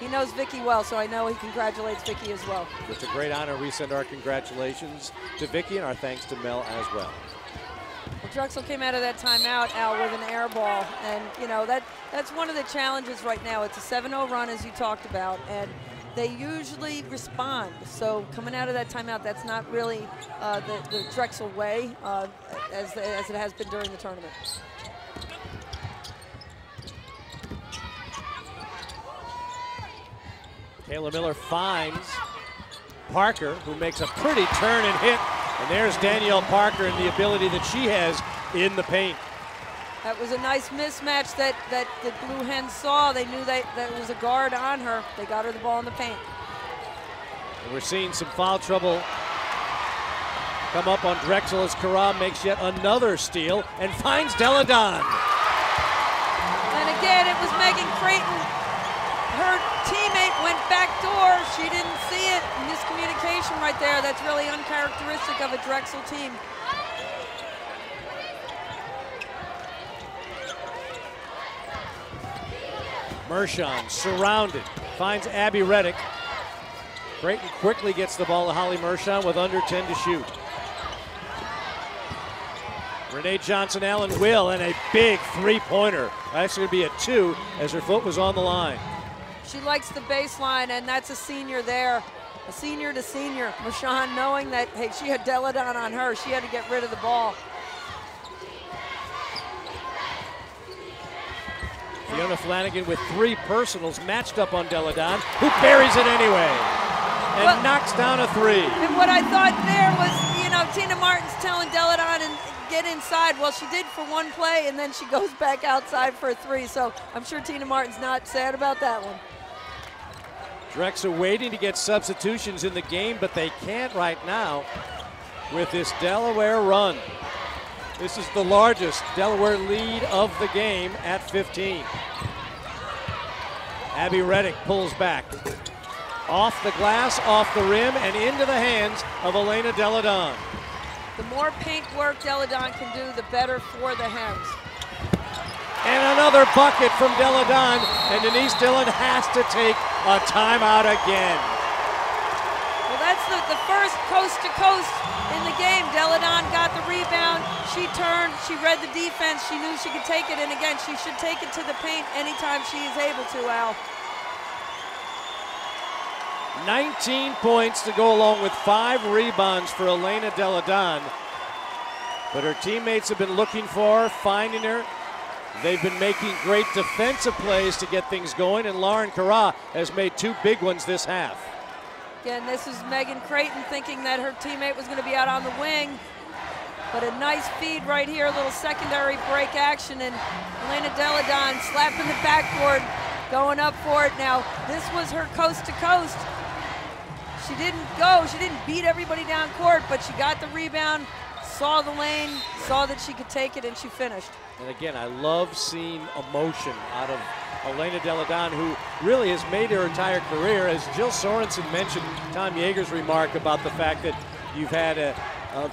he knows Vicki well, so I know he congratulates Vicki as well. It's a great honor. We send our congratulations to Vicki and our thanks to Mel as well. Well, Drexel came out of that timeout, Al, with an air ball, and that's one of the challenges right now. It's a 7-0 run, as you talked about, and they usually respond. So coming out of that timeout, that's not really the Drexel way, as it has been during the tournament. Kayla Miller finds Parker, who makes a pretty turn and hit. And there's Danielle Parker and the ability that she has in the paint. That was a nice mismatch that the Blue Hens saw. They knew that was a guard on her. They got her the ball in the paint. And we're seeing some foul trouble come up on Drexel as Carra makes yet another steal and finds Deladon. And again, it was Megan Creighton. Her teammate went back door. She didn't see it. Miscommunication right there. That's really uncharacteristic of a Drexel team. Mershon surrounded, finds Abby Reddick. Creighton quickly gets the ball to Holly Mershon with under 10 to shoot. Renee Johnson-Allen will, and a big three-pointer. That's going to be a 2 as her foot was on the line. She likes the baseline, and that's a senior there. A senior to senior. Mershon, knowing that, hey, she had Deladon on her, she had to get rid of the ball. Fiona Flanagan with 3 personals matched up on Deladon, who buries it anyway and knocks down a 3. And what I thought there was, know, Tina Martin's telling Deladon and get inside. Well, she did for one play, and then she goes back outside for a 3. So I'm sure Tina Martin's not sad about that one. Drexel waiting to get substitutions in the game, but they can't right now with this Delaware run. This is the largest Delaware lead of the game at 15. Abby Reddick pulls back. Off the glass, off the rim, and into the hands of Elena Deladon. The more paint work Deladon can do, the better for the Hems. And another bucket from Deladon, and Denise Dillon has to take a timeout again. Well, that's the first coast-to-coast in the game. Deladon got the rebound. She turned. She read the defense. She knew she could take it. And again, she should take it to the paint anytime she is able to, Al. 19 points to go along with 5 rebounds for Elena Deladon. But her teammates have been looking for her, finding her. They've been making great defensive plays to get things going, and Lauren Carra has made 2 big ones this half. Again, this is Megan Creighton thinking that her teammate was going to be out on the wing. But a nice feed right here, a little secondary break action, and Elena Deladon slapping the backboard, going up for it. Now, this was her coast-to-coast. She didn't beat everybody down court, but she got the rebound, saw the lane, saw that she could take it, and she finished. And again, I love seeing emotion out of Elena Deladon, who really has made her entire career. As Jill Sorensen mentioned, Tom Yeager's remark about the fact that you've had a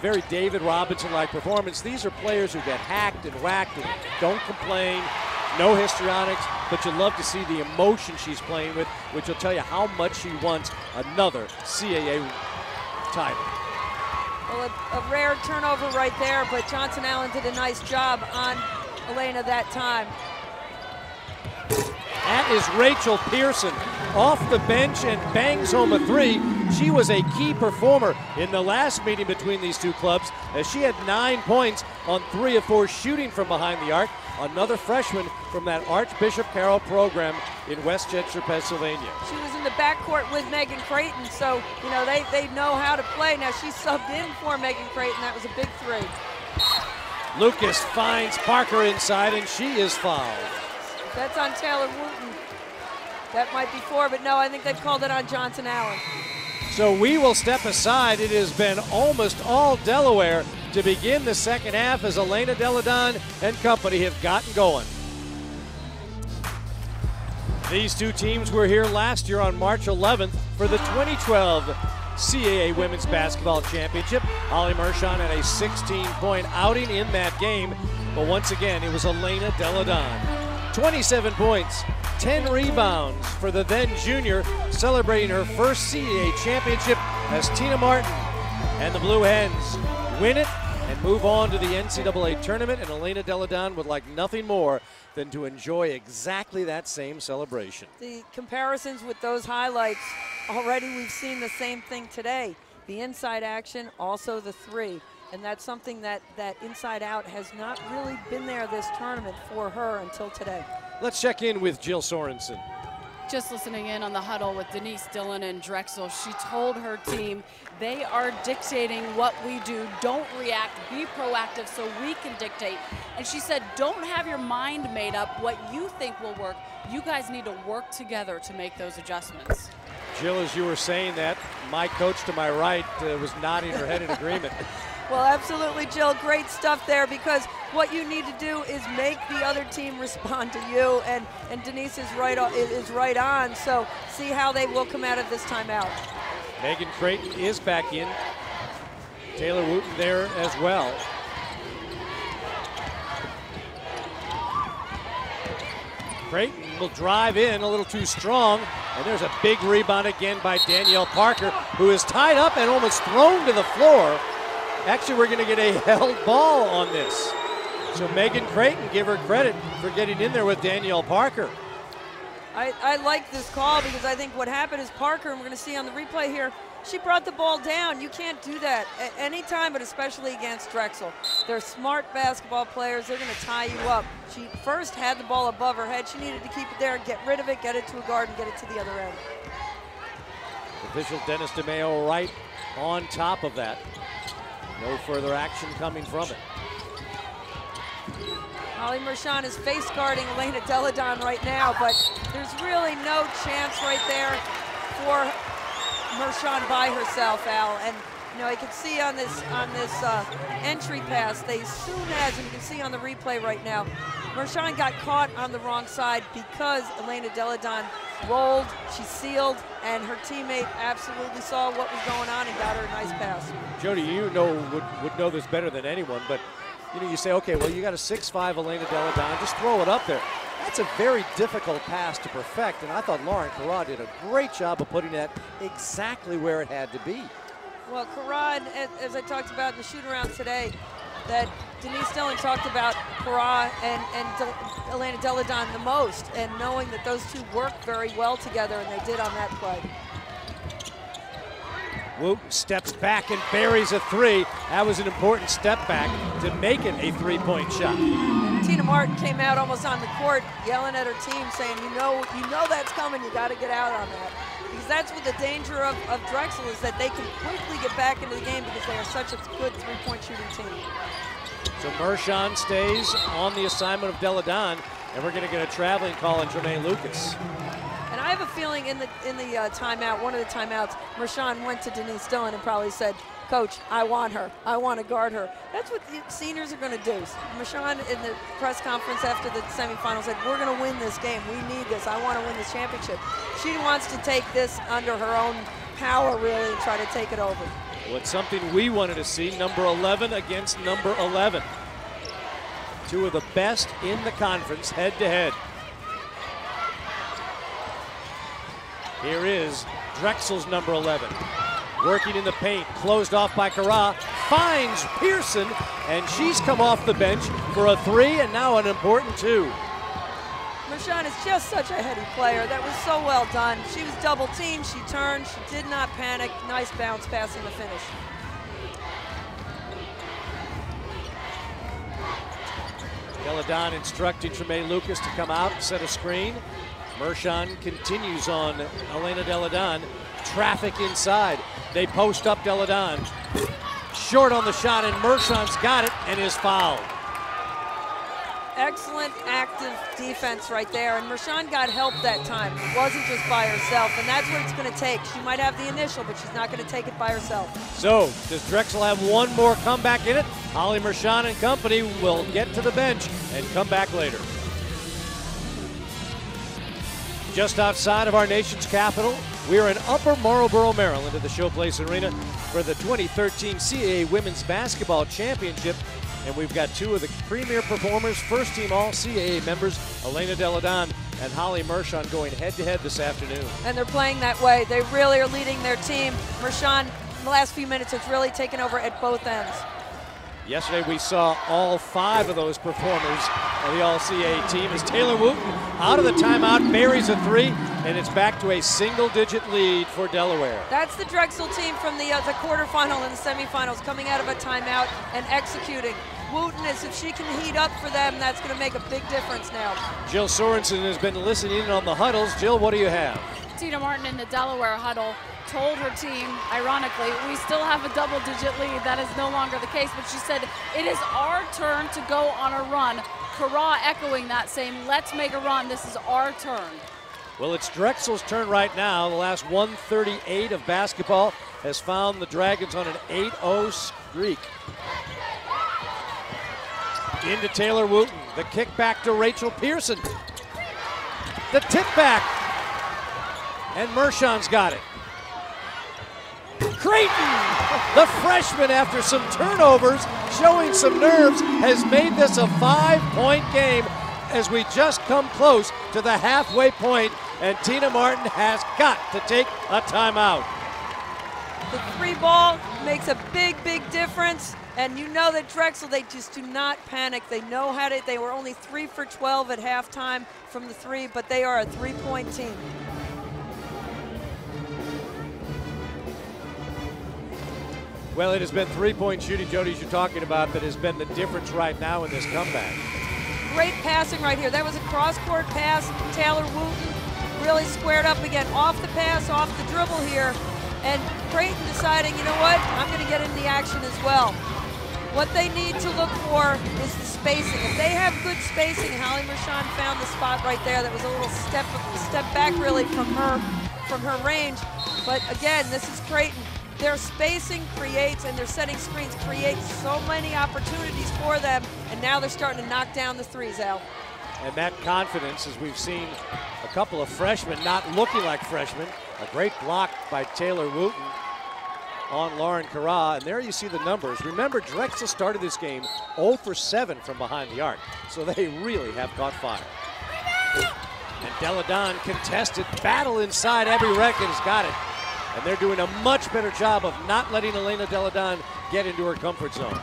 very David Robinson-like performance. These are players who get hacked and whacked and don't complain, no histrionics, but you love to see the emotion she's playing with, which will tell you how much she wants another CAA title. Well, a rare turnover right there, but Johnson Allen did a nice job on Elena that time. That is Rachel Pearson off the bench and bangs home a 3. She was a key performer in the last meeting between these two clubs, as she had 9 points on 3 of 4 shooting from behind the arc. Another freshman from that Archbishop Carroll program in Westchester, Pennsylvania. She was in the backcourt with Megan Creighton, so you know they know how to play. Now she subbed in for Megan Creighton. That was a big 3. Lucas finds Parker inside, and she is fouled. That's on Taylor Wooten. That might be 4, but no, I think they've called it on Johnson Allen. So we will step aside. It has been almost all Delaware to begin the second half as Elena Deladon and company have gotten going. These two teams were here last year on March 11th for the 2012 CAA Women's Basketball Championship. Holly Mershon had a 16-point outing in that game, but once again, it was Elena Deladon. 27 points, 10 rebounds for the then junior, celebrating her first CAA championship as Tina Martin and the Blue Hens win it and move on to the NCAA tournament. And Elena Deladon would like nothing more than to enjoy exactly that same celebration. The comparisons with those highlights, already we've seen the same thing today. The inside action, also the 3. And that's something that inside out has not really been there this tournament for her until today. Let's check in with Jill Sorensen. Just listening in on the huddle with Denise Dillon and Drexel, she told her team they are dictating what we do. Don't react, be proactive so we can dictate. And she said, don't have your mind made up what you think will work. You guys need to work together to make those adjustments. Jill, as you were saying that, my coach to my right was nodding her head in agreement. Well, absolutely, Jill. Great stuff there, because what you need to do is make the other team respond to you, and Denise is right on. So see how they will come out of this timeout. Megan Creighton is back in. Taylor Wooten there as well. Creighton will drive in a little too strong, and there's a big rebound again by Danielle Parker, who is tied up and almost thrown to the floor. Actually, we're going to get a held ball on this. So Megan Creighton, give her credit for getting in there with Danielle Parker. I like this call, because I think what happened is Parker, and we're going to see on the replay here, she brought the ball down. You can't do that at any time, but especially against Drexel. They're smart basketball players. They're going to tie you up. She first had the ball above her head. She needed to keep it there, get rid of it, get it to a guard, and get it to the other end. Official Dennis DeMeo right on top of that. No further action coming from it. Holly Mershon is face guarding Elena Deladon right now, but there's really no chance right there for Mershon by herself, Al. And you know, you can see on this entry pass, they soon as, and you can see on the replay right now, Mershon got caught on the wrong side because Elena Deladon rolled, she sealed, and her teammate absolutely saw what was going on and got her a nice pass. Jody, you would know this better than anyone, but you know, you say, okay, well, you got a 6'5" Elena Deladon, just throw it up there. That's a very difficult pass to perfect, and I thought Lauren Carrad did a great job of putting that exactly where it had to be. Well, Carrad, as I talked about in the shoot-around today, that Denise Dillon talked about Carrad and Elena Deladon the most, and knowing that those two worked very well together, and they did on that play. Wooten steps back and buries a three. That was an important step back to make it a three-point shot. And Tina Martin came out almost on the court yelling at her team saying, you know that's coming, you got to get out on that. Because that's what the danger of Drexel is, that they can quickly get back into the game because they are such a good three-point shooting team. So Mershon stays on the assignment of Deladon, and we're going to get a traveling call on Jermaine Lucas. And I have a feeling in the timeout, one of the timeouts, Mershon went to Denise Dillon and probably said, Coach, I want her. I want to guard her. That's what the seniors are going to do. Mershon in the press conference after the semifinals said, we're going to win this game. We need this. I want to win this championship. She wants to take this under her own power, really, and try to take it over. Well, it's something we wanted to see, number 11 against number 11. Two of the best in the conference, head-to-head. Here is Drexel's number 11. Working in the paint, closed off by Carrad, finds Pearson, and she's come off the bench for a three and now an important two. Mershon is just such a heady player. That was so well done. She was double teamed, she turned, she did not panic. Nice bounce pass in the finish. Deladon instructing Tremaine Lucas to come out and set a screen. Mershon continues on Elena Deladon. Traffic inside. They post up Deladon. Short on the shot, and Mershon's got it and is fouled. Excellent active defense right there, and Mershon got help that time. It wasn't just by herself, and that's what it's going to take. She might have the initial, but she's not going to take it by herself. So, does Drexel have one more comeback in it? Holly Mershon and company will get to the bench and come back later. Just outside of our nation's capital, we're in Upper Marlboro, Maryland at the Showplace Arena for the 2013 CAA Women's Basketball Championship. And we've got two of the premier performers, first-team All-CAA members, Elena Deladon and Holly Mershon, going head-to-head this afternoon. And they're playing that way. They really are leading their team. Mershon, in the last few minutes, has really taken over at both ends. Yesterday we saw all five of those performers of the All-CAA team as Taylor Wooten out of the timeout buries a three, and it's back to a single-digit lead for Delaware. That's the Drexel team from the quarterfinal and the semifinals, coming out of a timeout and executing. Wooten is, if she can heat up for them, that's going to make a big difference now. Jill Sorensen has been listening in on the huddles. Jill, what do you have? Tina Martin in the Delaware huddle told her team, ironically, we still have a double-digit lead. That is no longer the case, but she said, it is our turn to go on a run. Carrad echoing that, saying, let's make a run. This is our turn. Well, it's Drexel's turn right now. The last 138 of basketball has found the Dragons on an 8-0 streak. Into Taylor Wooten. The kick back to Rachel Pearson. The tip back. And Mershon's got it. Creighton, the freshman, after some turnovers, showing some nerves, has made this a 5-point game as we just come close to the halfway point, and Tina Martin has got to take a timeout. The three ball makes a big, big difference, and you know that Drexel, they just do not panic. They know how to, they were only 3 for 12 at halftime from the three, but they are a three-point team. Well, it has been three-point shooting, Jody, as you're talking about, that has been the difference right now in this comeback. Great passing right here. That was a cross-court pass. Taylor Wooten really squared up again. Off the pass, off the dribble here. and Creighton deciding, you know what, I'm going to get in the action as well. What they need to look for is the spacing. If they have good spacing, and Holly Mershon found the spot right there that was a little step back really from her range. But again, this is Creighton. Their spacing creates, and their setting screens create so many opportunities for them, and now they're starting to knock down the threes, Al. And that confidence, as we've seen a couple of freshmen not looking like freshmen. A great block by Taylor Wooten on Lauren Carra, and there you see the numbers. Remember, Drexel started this game 0 for 7 from behind the arc, so they really have caught fire. And Deladon contested, battle inside. Abby Reddick has got it. And they're doing a much better job of not letting Elena Deladon get into her comfort zone.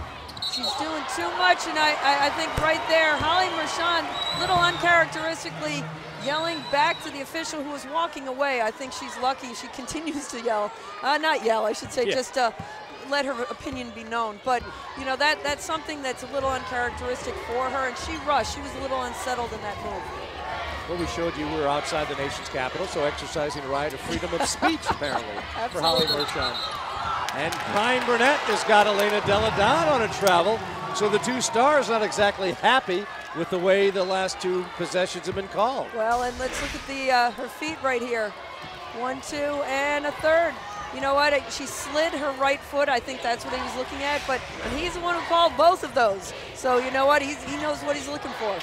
She's doing too much, and I think right there, Holly Mershon, little uncharacteristically yelling back to the official who was walking away. I think she's lucky she continues to yell. Not yell, I should say, yeah. Just let her opinion be known. But, you know, that's something that's a little uncharacteristic for her, and she rushed. She was a little unsettled in that move. Well, we showed you we were outside the nation's capital, so exercising the right of freedom of speech, apparently, for Holly Mershon. And Pine Burnett has got Elena Deladon on a travel, so the two stars not exactly happy with the way the last two possessions have been called. Well, and let's look at the her feet right here. 1, 2, and a third. You know what? She slid her right foot. I think that's what he was looking at, but and he's the one who called both of those. So you know what? He knows what he's looking for.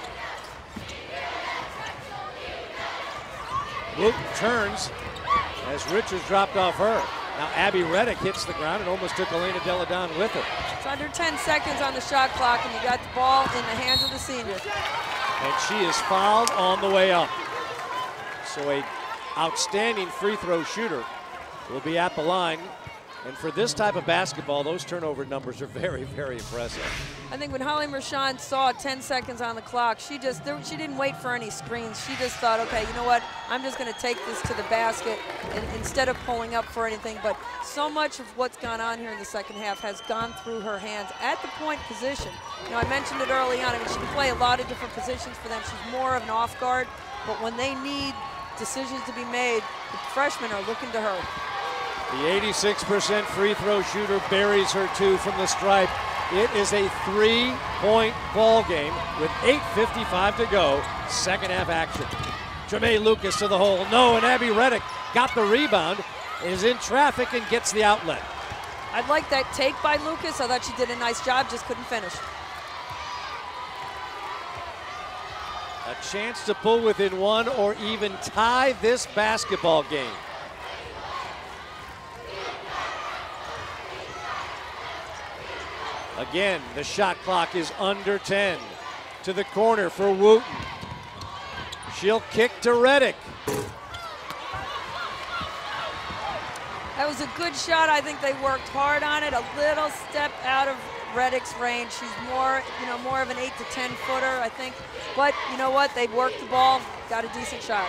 Wooten turns as Richards dropped off her. Now Abby Reddick hits the ground and almost took Elena Deladon with her. It's under 10 seconds on the shot clock, and you got the ball in the hands of the senior. And she is fouled on the way up. So a outstanding free throw shooter will be at the line. And for this type of basketball, those turnover numbers are very, very impressive. I think when Holly Mershon saw 10 seconds on the clock, she didn't wait for any screens. She just thought, okay, you know what? I'm just going to take this to the basket and instead of pulling up for anything. But so much of what's gone on here in the second half has gone through her hands at the point position. You know, I mentioned it early on. I mean, she can play a lot of different positions for them. She's more of an off guard. But when they need decisions to be made, the freshmen are looking to her. The 86% free throw shooter buries her two from the stripe. It is a 3-point ball game with 8:55 to go. Second half action. Tremaine Lucas to the hole. No, and Abby Reddick got the rebound, is in traffic and gets the outlet. I like that take by Lucas. I thought she did a nice job, just couldn't finish. A chance to pull within one or even tie this basketball game. Again, the shot clock is under 10. To the corner for Wooten. She'll kick to Reddick. That was a good shot. I think they worked hard on it. A little step out of Reddick's range. She's more, you know, more of an 8 to 10 footer, I think. But you know what? They worked the ball, got a decent shot.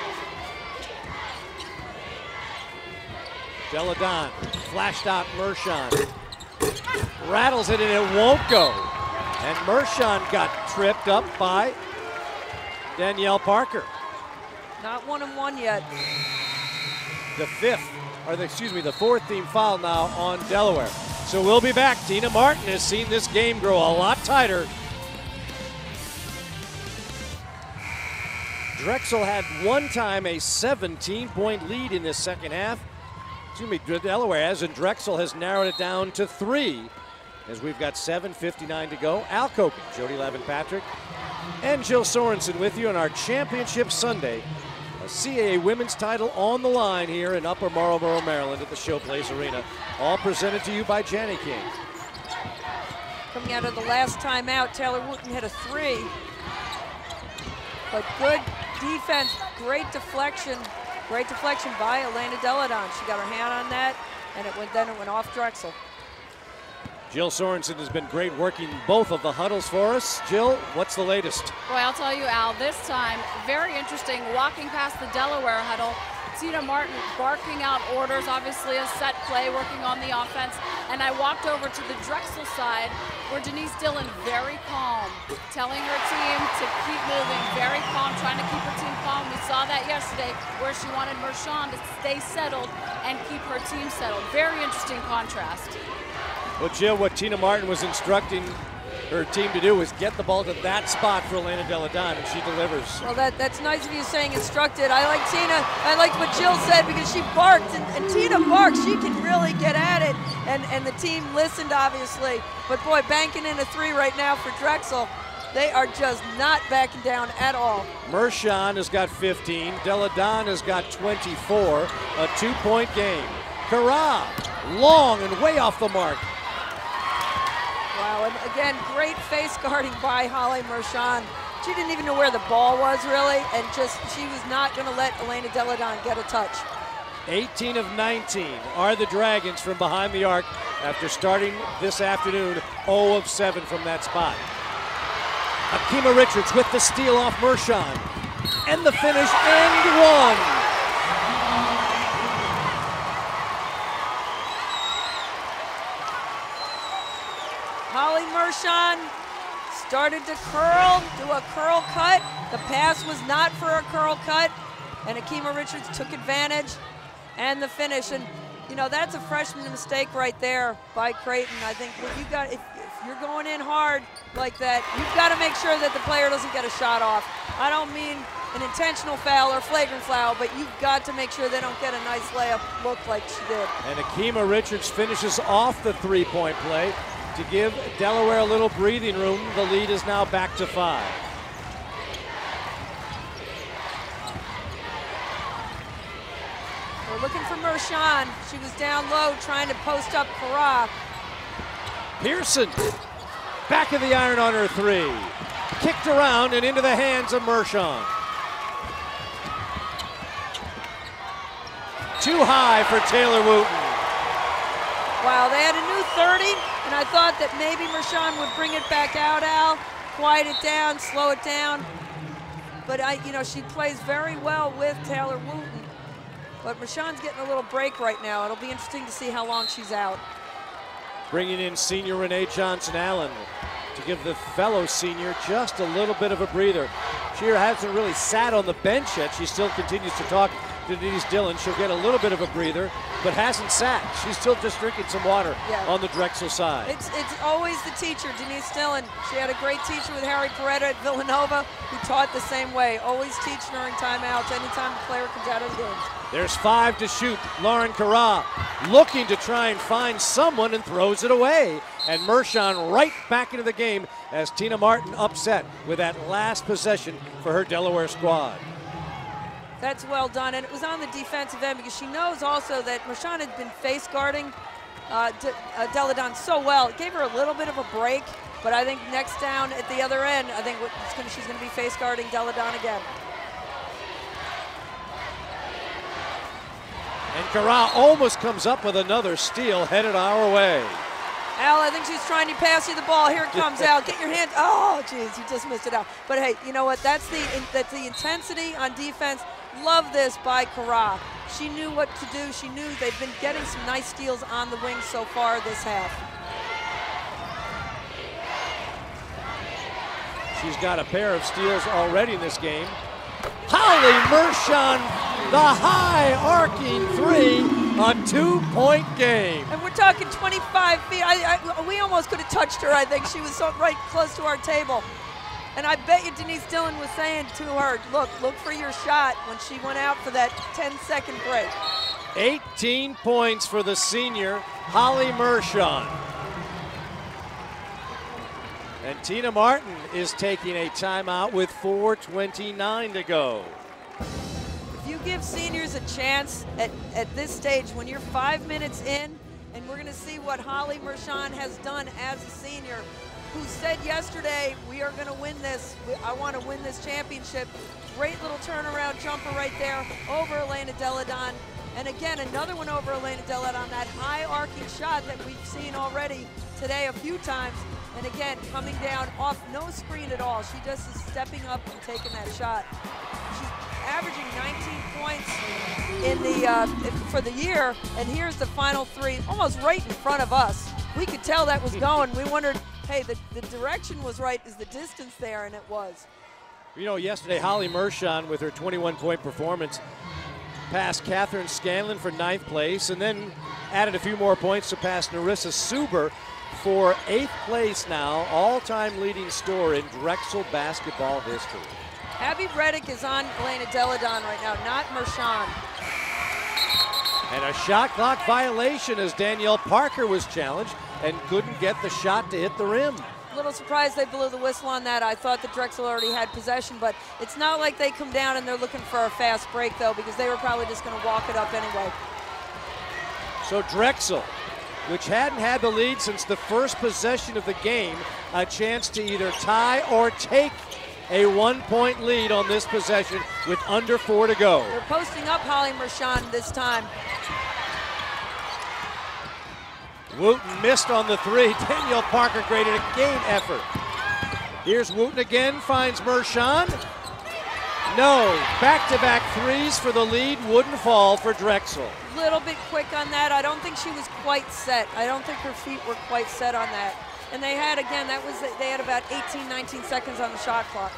Deladon flashed out Mershon. Rattles it and it won't go. And Mershon got tripped up by Danielle Parker. Not 1-on-1 yet. The fourth team foul now on Delaware. So we'll be back. Tina Martin has seen this game grow a lot tighter. Drexel had one time a 17-point lead in this second half. Delaware has, and Drexel has narrowed it down to 3 as we've got 7:59 to go. Al Koken, Jody Lavin-Patrick, and Jill Sorensen with you on our Championship Sunday. A CAA women's title on the line here in Upper Marlboro, Maryland at the Showplace Arena. All presented to you by Janny King. Coming out of the last timeout, Taylor Wooten hit a 3. But good defense, great deflection. Great deflection by Elena Deladon. She got her hand on that, and it went off Drexel. Jill Sorensen has been great working both of the huddles for us. Jill, what's the latest? Boy, I'll tell you, Al, this time, very interesting, walking past the Delaware huddle, Tina Martin barking out orders, obviously a set play, working on the offense. And I walked over to the Drexel side where Denise Dillon, very calm, telling her team to keep moving, very calm, trying to keep her team calm. We saw that yesterday where she wanted Mershon to stay settled and keep her team settled. Very interesting contrast. Well, Jill, what Tina Martin was instructing her team to do was get the ball to that spot for Elena Deladon, and she delivers. Well, that's nice of you saying instructed. I like Tina. I liked what Jill said because she barked, and Tina barks. She can really get at it, and the team listened, obviously. But, boy, banking in a 3 right now for Drexel. They are just not backing down at all. Mershon has got 15. Deladon has got 24. A 2-point game. Kara, long and way off the mark. Wow, and again, great face guarding by Holly Mershon. She didn't even know where the ball was, really, and she was not going to let Elena Deladon get a touch. 18 of 19 are the Dragons from behind the arc after starting this afternoon 0 of 7 from that spot. Akima Richards with the steal off Mershon. And the finish, and one. Holly Mershon started to curl, do a curl cut. The pass was not for a curl cut, and Akima Richards took advantage, and the finish. And, you know, that's a freshman mistake right there by Creighton. I think what you got, if you're going in hard like that, you've got to make sure that the player doesn't get a shot off. I don't mean an intentional foul or flagrant foul, but you've got to make sure they don't get a nice layup look like she did. And Akima Richards finishes off the 3-point play to give Delaware a little breathing room. The lead is now back to 5. We're looking for Mershon. She was down low trying to post up Kara. Pearson, back of the iron on her 3. Kicked around and into the hands of Mershon. Too high for Taylor Wooten. Wow, they had a new 30, and I thought that maybe Mershon would bring it back out, Al, quiet it down, slow it down. But she plays very well with Taylor Wooten. But Mershon's getting a little break right now. It'll be interesting to see how long she's out. Bringing in senior Renee Johnson-Allen to give the fellow senior just a little bit of a breather. She hasn't really sat on the bench yet. She still continues to talk to Denise Dillon. She'll get a little bit of a breather, but hasn't sat. She's still just drinking some water on the Drexel side. It's always the teacher, Denise Dillon. She had a great teacher with Harry Peretta at Villanova who taught the same way. Always teach during timeouts anytime the player comes out of the game. There's 5 to shoot. Lauren Kara looking to try and find someone and throws it away. And Mershon right back into the game as Tina Martin upset with that last possession for her Delaware squad. That's well done, and it was on the defensive end because she knows also that Mershon had been face guarding Deladon so well. It gave her a little bit of a break, but I think next down at the other end, I think she's going to be face guarding Deladon again. And Kara almost comes up with another steal headed our way. Al, I think she's trying to pass you the ball. Here it comes, Al. Get your hand. Oh, geez, you just missed it out. But hey, you know what? That's the intensity on defense. Love this by Kara. She knew what to do. She knew they've been getting some nice steals on the wings so far this half. She's got a pair of steals already in this game. Holly Mershon, the high arcing 3, a 2-point game. And we're talking 25 feet. We almost could have touched her, I think. She was so right close to our table. And I bet you Denise Dillon was saying to her, look for your shot when she went out for that 10-second break. 18 points for the senior, Holly Mershon. And Tina Martin is taking a timeout with 4:29 to go. If you give seniors a chance at this stage, when you're 5 minutes in, and we're going to see what Holly Mershon has done as a senior, who said yesterday, we are going to win this. I want to win this championship. Great little turnaround jumper right there over Elena Deladon. And again, another one over Elena Deladon, that high arcing shot that we've seen already today a few times. And again, coming down off no screen at all. She just is stepping up and taking that shot. She's averaging 19 points in the for the year, and here's the final three, almost right in front of us. We could tell that was going. We wondered, hey, the direction was right, is the distance there, and it was. You know, yesterday, Holly Mershon, with her 21-point performance, passed Catherine Scanlon for 9th place, and then added a few more points to pass Narissa Suber for 8th place now, all-time leading scorer in Drexel basketball history. Abby Reddick is on Elena Deladon right now, not Mershon. And a shot clock violation as Danielle Parker was challenged and couldn't get the shot to hit the rim. A little surprised they blew the whistle on that. I thought that Drexel already had possession, but it's not like they come down and they're looking for a fast break, though, because they were probably just going to walk it up anyway. So Drexel, which hadn't had the lead since the first possession of the game, a chance to either tie or take a 1-point lead on this possession with under 4 to go. They're posting up Holly Mershon this time. Wooten missed on the 3. Danielle Parker graded a game effort. Here's Wooten again, finds Mershon. No, back-to-back threes for the lead, wouldn't fall for Drexel. Little bit quick on that. I don't think she was quite set. I don't think her feet were quite set on that. And they had, again, they had about 18, 19 seconds on the shot clock.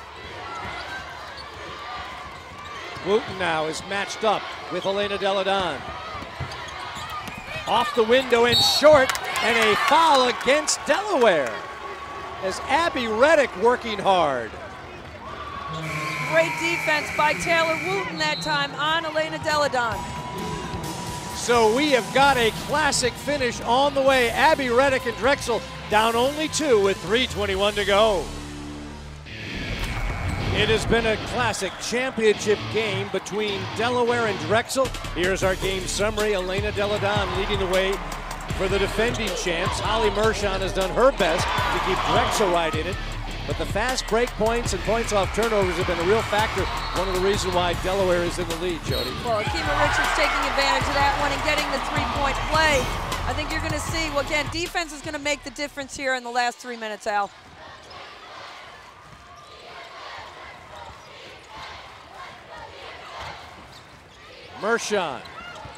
Wooten now is matched up with Elena Deladon. Off the window and short, and a foul against Delaware as Abby Reddick working hard. Great defense by Taylor Wooten that time on Elena Deladon. So we have got a classic finish on the way. Abby Reddick and Drexel down only 2 with 3:21 to go. It has been a classic championship game between Delaware and Drexel. Here's our game summary. Elena Deladon leading the way for the defending champs. Holly Mershon has done her best to keep Drexel right in it. But the fast break points and points off turnovers have been a real factor. One of the reasons why Delaware is in the lead, Jody. Well, Akima Richards taking advantage of that one and getting the 3-point play. I think you're going to see, well, again, defense is going to make the difference here in the last 3 minutes, Al. Mershon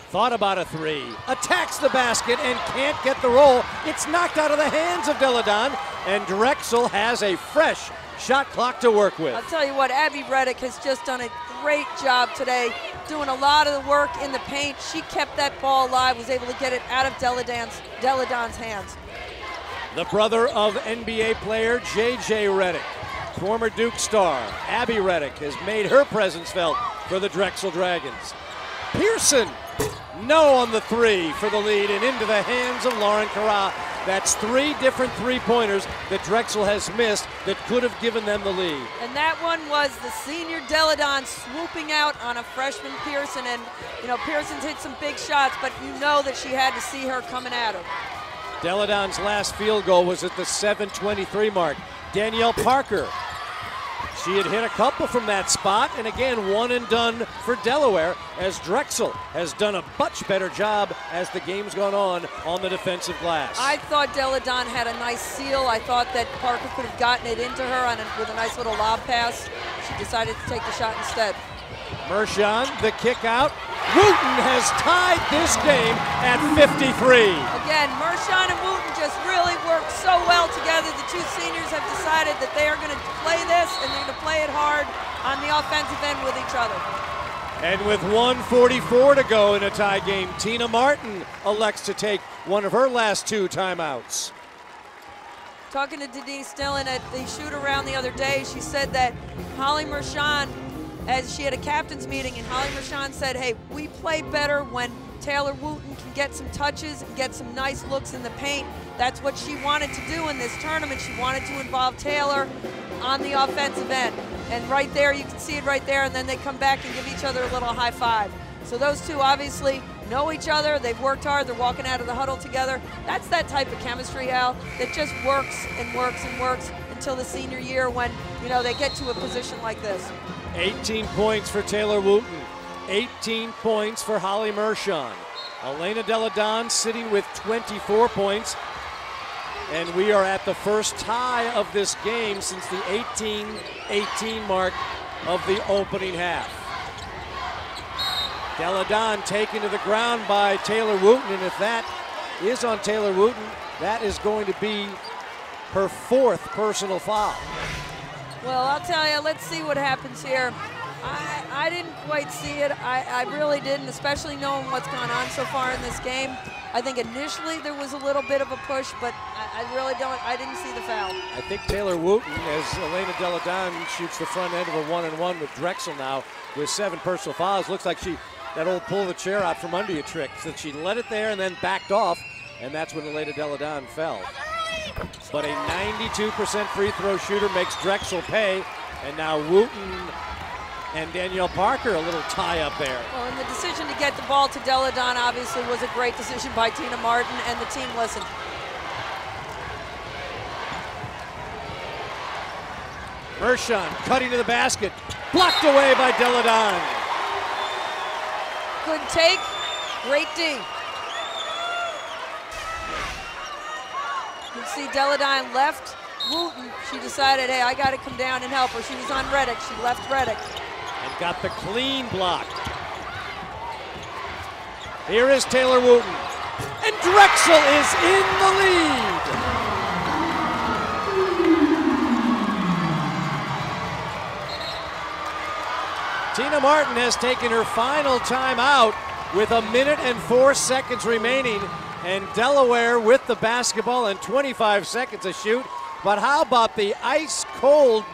thought about a 3, attacks the basket and can't get the roll. It's knocked out of the hands of Deladon, and Drexel has a fresh shot clock to work with. I'll tell you what, Abby Reddick has just done a great job today, doing a lot of the work in the paint. She kept that ball alive, was able to get it out of Deladon's hands. The brother of NBA player J.J. Reddick, former Duke star Abby Reddick, has made her presence felt for the Drexel Dragons. Pearson, no on the 3 for the lead and into the hands of Lauren Carra. That's 3 different three-pointers that Drexel has missed that could have given them the lead. And that one was the senior Deladon swooping out on a freshman Pearson. And, you know, Pearson's hit some big shots, but you know that she had to see her coming at her. Deladon's last field goal was at the 7:23 mark. Danielle Parker, she had hit a couple from that spot, and again, one and done for Delaware, as Drexel has done a much better job as the game's gone on the defensive glass. I thought Deladon had a nice seal. I thought that Parker could have gotten it into her with a nice little lob pass. She decided to take the shot instead. Mershon, the kick out. Wooten has tied this game at 53. Again, Mershon and Wooten just really work so well together. The two seniors have decided that they are going to play this, and they're going to play it hard on the offensive end with each other. And with 1:44 to go in a tie game, Tina Martin elects to take one of her last 2 timeouts. Talking to Denise Dillon at the shoot-around the other day, she said that Holly Mershon, as she had a captain's meeting, and Holly Mershon said, hey, we play better when Taylor Wooten can get some touches and get some nice looks in the paint. That's what she wanted to do in this tournament. She wanted to involve Taylor on the offensive end. And right there, you can see it right there, and then they come back and give each other a little high five. So those two obviously know each other. They've worked hard. They're walking out of the huddle together. That's that type of chemistry, Al, that just works and works and works until the senior year when, you know, they get to a position like this. 18 points for Taylor Wooten, 18 points for Holly Mershon. Elena Deladon sitting with 24 points. And we are at the first tie of this game since the 18-18 mark of the opening half. Deladon taken to the ground by Taylor Wooten, and if that is on Taylor Wooten, that is going to be her 4th personal foul. Well, I'll tell you, let's see what happens here. I didn't quite see it. I really didn't, especially knowing what's gone on so far in this game. I think initially there was a little bit of a push, but I didn't see the foul. I think Taylor Wooten, as Elena Deladon shoots the front end of a 1-and-1 with Drexel now with 7 personal fouls. Looks like that old pull the chair out from under you trick, that she let it there and then backed off, and that's when Elena Deladon fell. But a 92% free throw shooter makes Drexel pay, and now Wooten and Danielle Parker a little tie up there. Well, and the decision to get the ball to Deladon obviously was a great decision by Tina Martin, and the team listened. Mershon cutting to the basket, blocked away by Deladon. Good take, great D. You can see Deladon left Wooten. She decided, hey, I got to come down and help her. She was on Reddick. She left Reddick. And got the clean block. Here is Taylor Wooten. And Drexel is in the lead. Tina Martin has taken her final timeout with 1 minute and 4 seconds remaining. And Delaware with the basketball and 25 seconds to shoot. But how about the ice-cold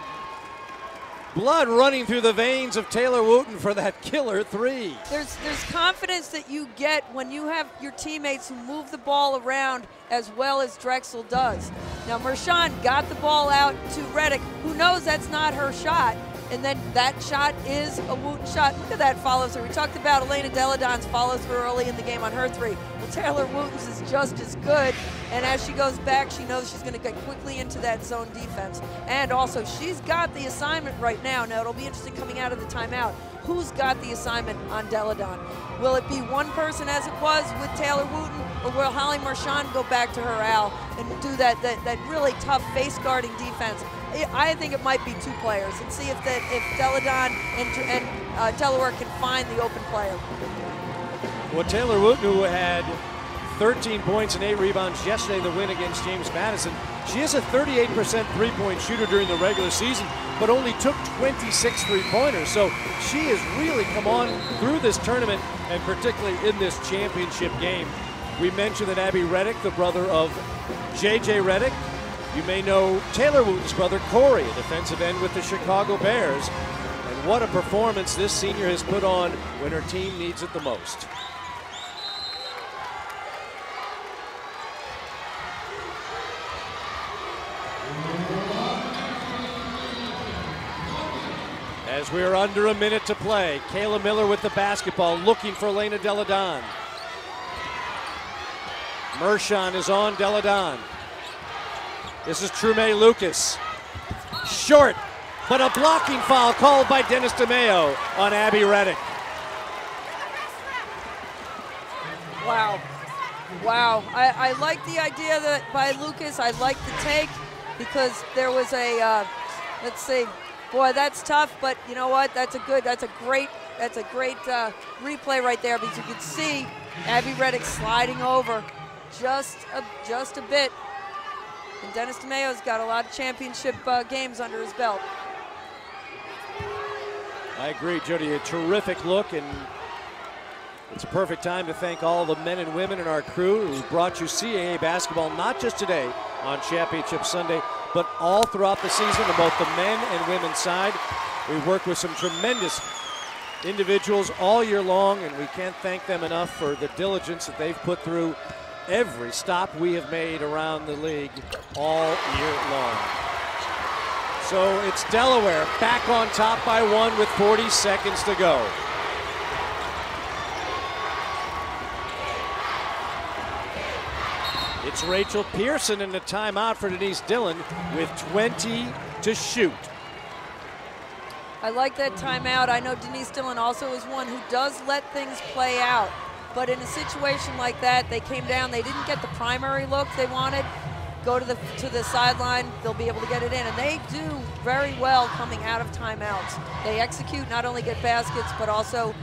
blood running through the veins of Taylor Wooten for that killer 3? There's confidence that you get when you have your teammates who move the ball around as well as Drexel does. Now, Mershon got the ball out to Reddick, who knows that's not her shot. And then that shot is a Wooten shot. Look at that follow through. We talked about Elena Deladon's follow through early in the game on her 3. Well, Taylor Wooten's is just as good. And as she goes back, she knows she's going to get quickly into that zone defense. And also, she's got the assignment right now. Now, it'll be interesting coming out of the timeout. Who's got the assignment on Deladon? Will it be one person as it was with Taylor Wooten, or will Holly Mershon go back to her Al and do that really tough face guarding defense? I think it might be 2 players, and see if Deladon and Delaware can find the open player. Well, Taylor Wooten, who had 13 points and 8 rebounds yesterday in the win against James Madison, she is a 38% three-point shooter during the regular season, but only took 26 three-pointers. So she has really come on through this tournament, and particularly in this championship game. We mentioned that Abby Reddick, the brother of J.J. Reddick, you may know Taylor Wooten's brother, Corey, a defensive end with the Chicago Bears. And what a performance this senior has put on when her team needs it the most. As we are under a minute to play, Kayla Miller with the basketball, looking for Elena Deladon. Mershon is on Deladon. This is Trumae Lucas. Short, but a blocking foul called by Dennis DeMeo on Abby Reddick. Wow. Wow. I like the idea that by Lucas. I like the take because there was a, let's see, boy, that's tough, but you know what? That's a great replay right there, because you can see Abby Reddick sliding over just a bit. And Dennis DeMeo's got a lot of championship games under his belt. I agree, Jody. A terrific look, and it's a perfect time to thank all the men and women in our crew who brought you CAA basketball, not just today on Championship Sunday, but all throughout the season on both the men and women's side. We work with some tremendous individuals all year long, and we can't thank them enough for the diligence that they've put through every stop we have made around the league all year long. So it's Delaware back on top by 1 with 40 seconds to go. It's Rachel Pearson in the timeout for Denise Dillon with 20 to shoot. I like that timeout. I know Denise Dillon also is one who does let things play out. But in a situation like that, they came down, they didn't get the primary look they wanted. go to the sideline, they'll be able to get it in. And they do very well coming out of timeouts. They execute, not only get baskets, but also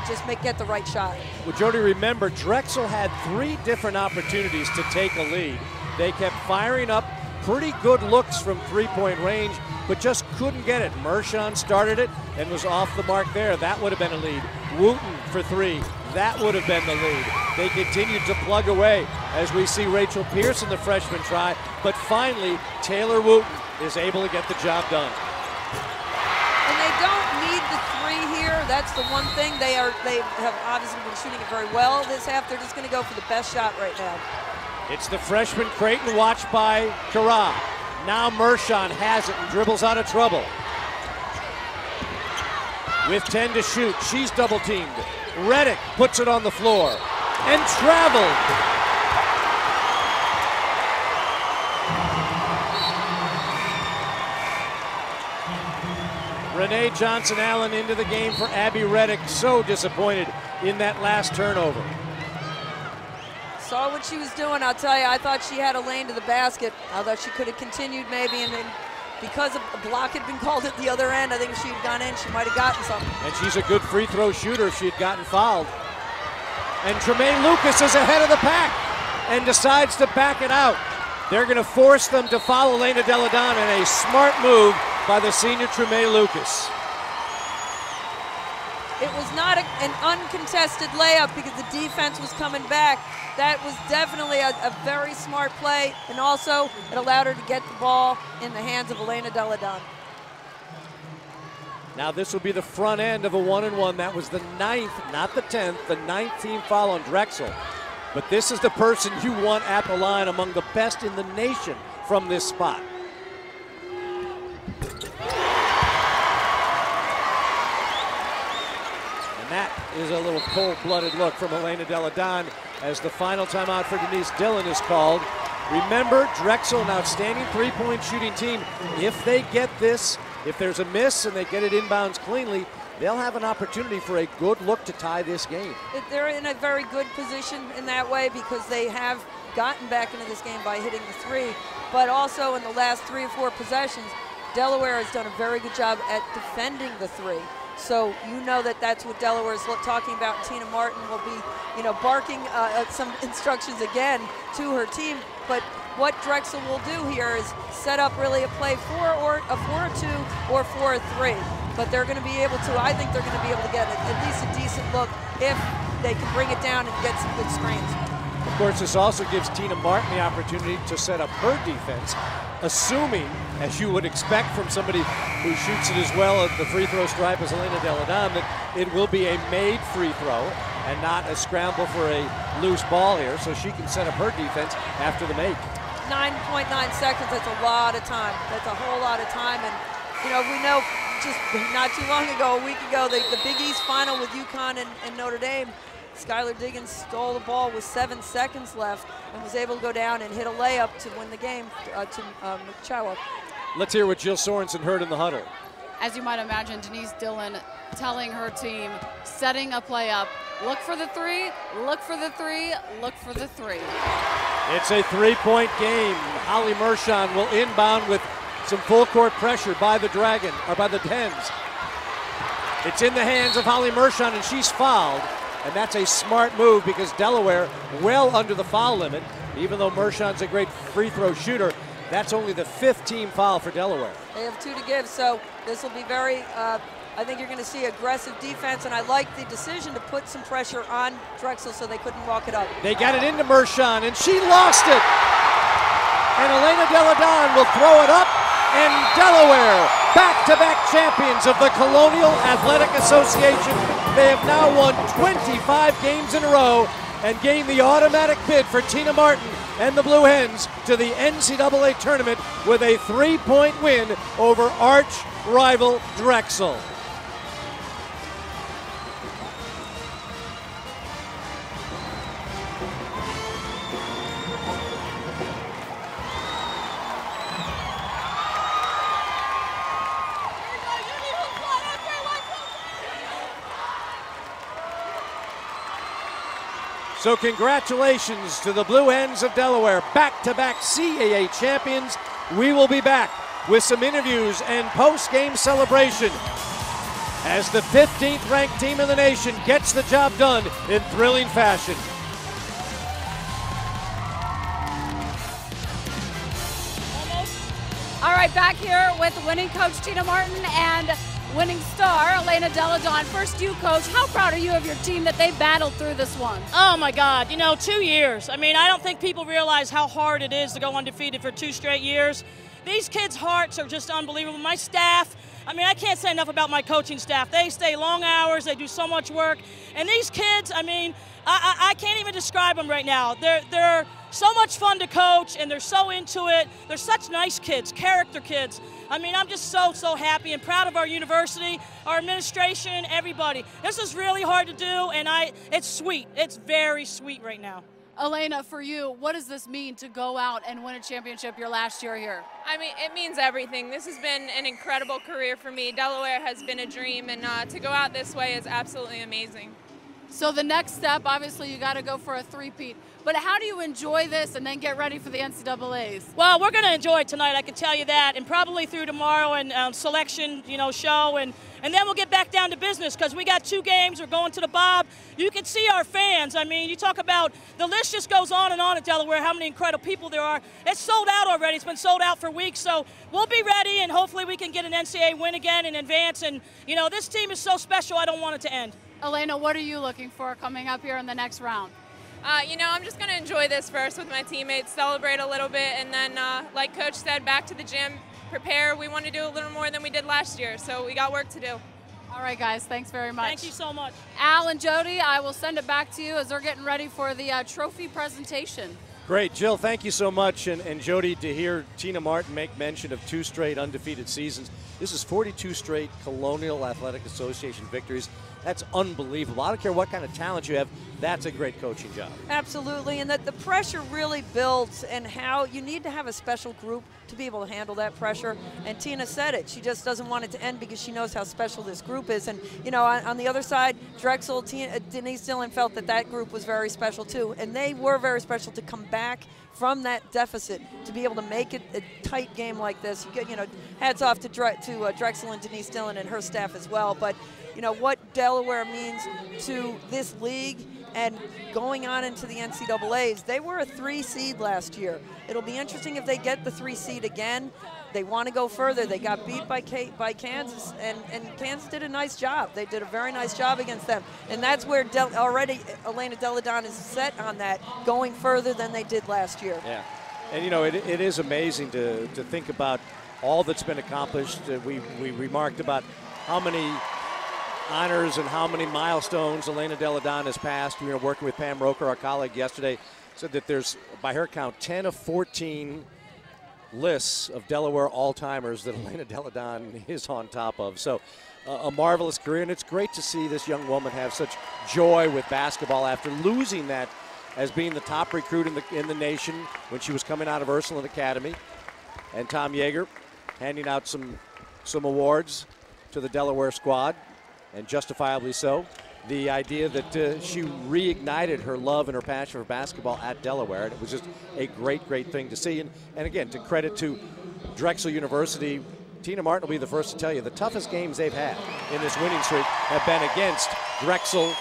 just get the right shot. Well, Jody, remember, Drexel had 3 different opportunities to take a lead. They kept firing up pretty good looks from three-point range, but just couldn't get it. Mershon started it and was off the mark there. That would have been a lead. Wooten for 3. That would have been the lead. They continued to plug away as we see Rachel Pearson, the freshman, try, but finally Taylor Wooten is able to get the job done. And they don't need the 3 here. That's the one thing. They have obviously been shooting it very well this half. They're just going to go for the best shot right now. It's the freshman Creighton, watched by Kara. Now Mershon has it and dribbles out of trouble. With 10 to shoot, she's double teamed. Reddick puts it on the floor and traveled. Renee Johnson-Allen into the game for Abby Reddick. So disappointed in that last turnover. Saw what she was doing, I'll tell you. I thought she had a lane to the basket. I thought she could have continued maybe, and then because a block had been called at the other end, I think if she had gone in, she might have gotten something. And she's a good free throw shooter if she had gotten fouled. And Tremaine Lucas is ahead of the pack and decides to back it out. They're going to force them to foul Elena Deladon, and a smart move by the senior Tremaine Lucas. It was not an uncontested layup because the defense was coming back. That was definitely a very smart play, and also it allowed her to get the ball in the hands of Elena Deladon. Now this will be the front end of a 1-and-1. That was the 9th, not the 10th, the 9th team foul on Drexel. But this is the person you want at the line, among the best in the nation from this spot. That is a little cold-blooded look from Elena Deladon as the final timeout for Denise Dillon is called. Remember, Drexel, an outstanding three-point shooting team. If they get this, if there's a miss and they get it inbounds cleanly, they'll have an opportunity for a good look to tie this game. They're in a very good position in that way because they have gotten back into this game by hitting the 3, but also in the last 3 or 4 possessions, Delaware has done a very good job at defending the 3. So you know that's what Delaware is talking about. Tina Martin will be, barking some instructions again to her team. But what Drexel will do here is set up really a play 4 or a 4-2 or 4-3. But they're going to be able to. I think they're going to be able to get at least a decent look if they can bring it down and get some good screens. Of course, this also gives Tina Martin the opportunity to set up her defense, assuming, as you would expect from somebody who shoots it as well at the free throw stripe as Elena Deladon, that it will be a made free throw and not a scramble for a loose ball here, so she can set up her defense after the make. 9.9 seconds, that's a lot of time. That's a whole lot of time. And, we know just not too long ago, a week ago, the Big East final with UConn and Notre Dame, Skylar Diggins stole the ball with 7 seconds left and was able to go down and hit a layup to win the game to McChowa. Let's hear what Jill Sorensen heard in the huddle. As you might imagine, Denise Dillon telling her team, setting a play up, look for the 3, look for the 3, look for the 3. It's a 3-point game. Holly Mershon will inbound with some full court pressure by the Dragon, or by the Hens. It's in the hands of Holly Mershon, and she's fouled. And that's a smart move because Delaware well under the foul limit. Even though Mershon's a great free throw shooter, that's only the 5th team foul for Delaware. They have 2 to give, so this will be very, I think you're going to see aggressive defense, and I like the decision to put some pressure on Drexel so they couldn't walk it up. They got it into Mershon, and she lost it. And Elena Deladon will throw it up, and Delaware, back-to-back champions of the Colonial Athletic Association. They have now won 25 games in a row and gained the automatic bid for Tina Martin and the Blue Hens to the NCAA tournament with a 3-point win over arch rival Drexel. So congratulations to the Blue Hens of Delaware, back-to-back CAA champions. We will be back with some interviews and post-game celebration as the 15th ranked team in the nation gets the job done in thrilling fashion. All right, back here with winning coach Tina Martin and winning star Elena Deladon. First you, Coach. How proud are you of your team that they battled through this one? Oh, my God. 2 years. I mean, I don't think people realize how hard it is to go undefeated for 2 straight years. These kids' hearts are just unbelievable. My staff, I mean, I can't say enough about my coaching staff. They stay long hours. They do so much work. And these kids, I mean, I can't even describe them right now. They're so much fun to coach, and they're so into it. They're such nice kids, character kids. I mean, I'm just so happy and proud of our university, our administration, everybody. This is really hard to do, and it's sweet. It's very sweet right now. Elena, for you, what does this mean to go out and win a championship your last year here? I mean, it means everything. This has been an incredible career for me. Delaware has been a dream, and to go out this way is absolutely amazing. So the next step, obviously, you got to go for a three-peat. But how do you enjoy this and then get ready for the NCAAs? Well, we're going to enjoy it tonight, I can tell you that, and probably through tomorrow and selection, show, and then we'll get back down to business because we got 2 games. We're going to the Bob. You can see our fans. I mean, you talk about the list just goes on and on at Delaware, how many incredible people there are. It's sold out already. It's been sold out for weeks, so we'll be ready, and hopefully we can get an NCAA win again in advance. And, this team is so special, I don't want it to end. Elena, what are you looking for coming up here in the next round? I'm just going to enjoy this first with my teammates, celebrate a little bit, and then, like Coach said, back to the gym, prepare. We want to do a little more than we did last year, so we got work to do. All right, guys, thanks very much. Thank you so much. Al and Jody, I will send it back to you as they're getting ready for the trophy presentation. Great, Jill, thank you so much. And Jody, to hear Tina Martin make mention of 2 straight undefeated seasons, this is 42 straight Colonial Athletic Association victories. That's unbelievable. I don't care what kind of talent you have, that's a great coaching job. Absolutely, and that the pressure really builds, and how you need to have a special group to be able to handle that pressure. And Tina said it. She just doesn't want it to end because she knows how special this group is. And, on the other side, Drexel, Denise Dillon felt that group was very special too. And they were very special to come back from that deficit to be able to make it a tight game like this. You get, hats off to Drexel and Denise Dillon and her staff as well. But, what Delaware means to this league and going on into the NCAAs, they were a 3 seed last year. It'll be interesting if they get the 3 seed again. They want to go further. They got beat by Kansas, and Kansas did a nice job. They did a very nice job against them. And that's where already Elena Deladon is set on that, going further than they did last year. Yeah, and it is amazing to think about all that's been accomplished. We remarked about how many honors and how many milestones Elena Deladon has passed. We were working with Pam Roker, our colleague, yesterday, said that there's, by her count, 10 of 14 lists of Delaware all-timers that Elena Deladon is on top of. So a marvelous career, and it's great to see this young woman have such joy with basketball after losing that as being the top recruit in the nation when she was coming out of Ursuline Academy. And Tom Yeager handing out some awards to the Delaware squad, and justifiably so. The idea that she reignited her love and her passion for basketball at Delaware, and it was just a great thing to see. And again, to credit to Drexel University, Tina Martin will be the first to tell you the toughest games they've had in this winning streak have been against Drexel,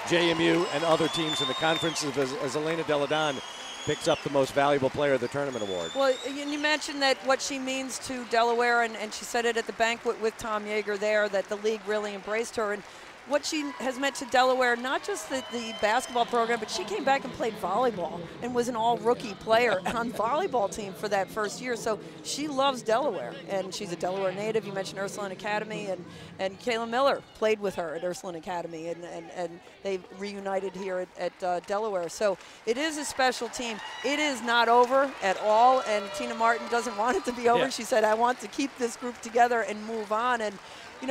JMU, and other teams in the conference as Elena Deladon picks up the most valuable player of the tournament award. Well, you mentioned that what she means to Delaware, and she said it at the banquet with Tom Yeager there, that the league really embraced her. And what she has meant to Delaware, not just the basketball program, but she came back and played volleyball and was an all-rookie player on volleyball team for that first year. So she loves Delaware, and she's a Delaware native. You mentioned Ursuline Academy, and Kayla Miller played with her at Ursuline Academy, and they reunited here at Delaware. So it is a special team. It is not over at all, and Tina Martin doesn't want it to be over. Yeah. She said, I want to keep this group together and move on. And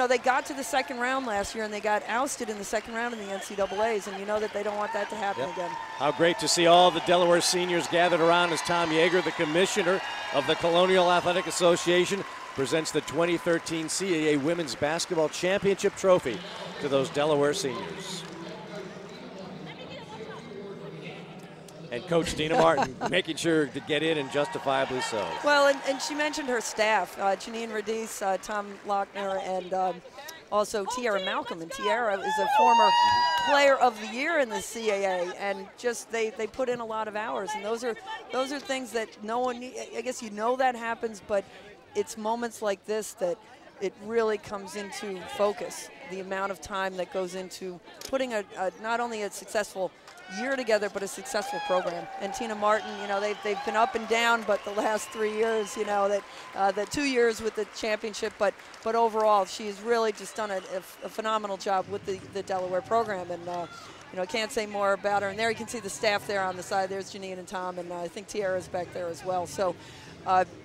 they got to the second round last year, and they got ousted in the second round in the NCAAs, and you know that they don't want that to happen again. How great to see all the Delaware seniors gathered around as Tom Yeager, the commissioner of the Colonial Athletic Association, presents the 2013 CAA Women's Basketball Championship Trophy to those Delaware seniors. And Coach Tina Martin making sure to get in, and justifiably so. Well, and she mentioned her staff, Janine Reddick, Tom Lochner, and also Tiara Malcolm. And Tiara is a former player of the year in the CAA, and just they put in a lot of hours. And those are things that no one, I guess you know that happens, but it's moments like this that it really comes into focus, the amount of time that goes into putting not only a successful year together, but a successful program. And Tina Martin, you know, they've been up and down, but the last 3 years, you know, the 2 years with the championship, but overall, she's really just done a phenomenal job with the Delaware program. And you know, can't say more about her. And there you can see the staff there on the side. There's Janine and Tom, and I think Tiara's back there as well. So,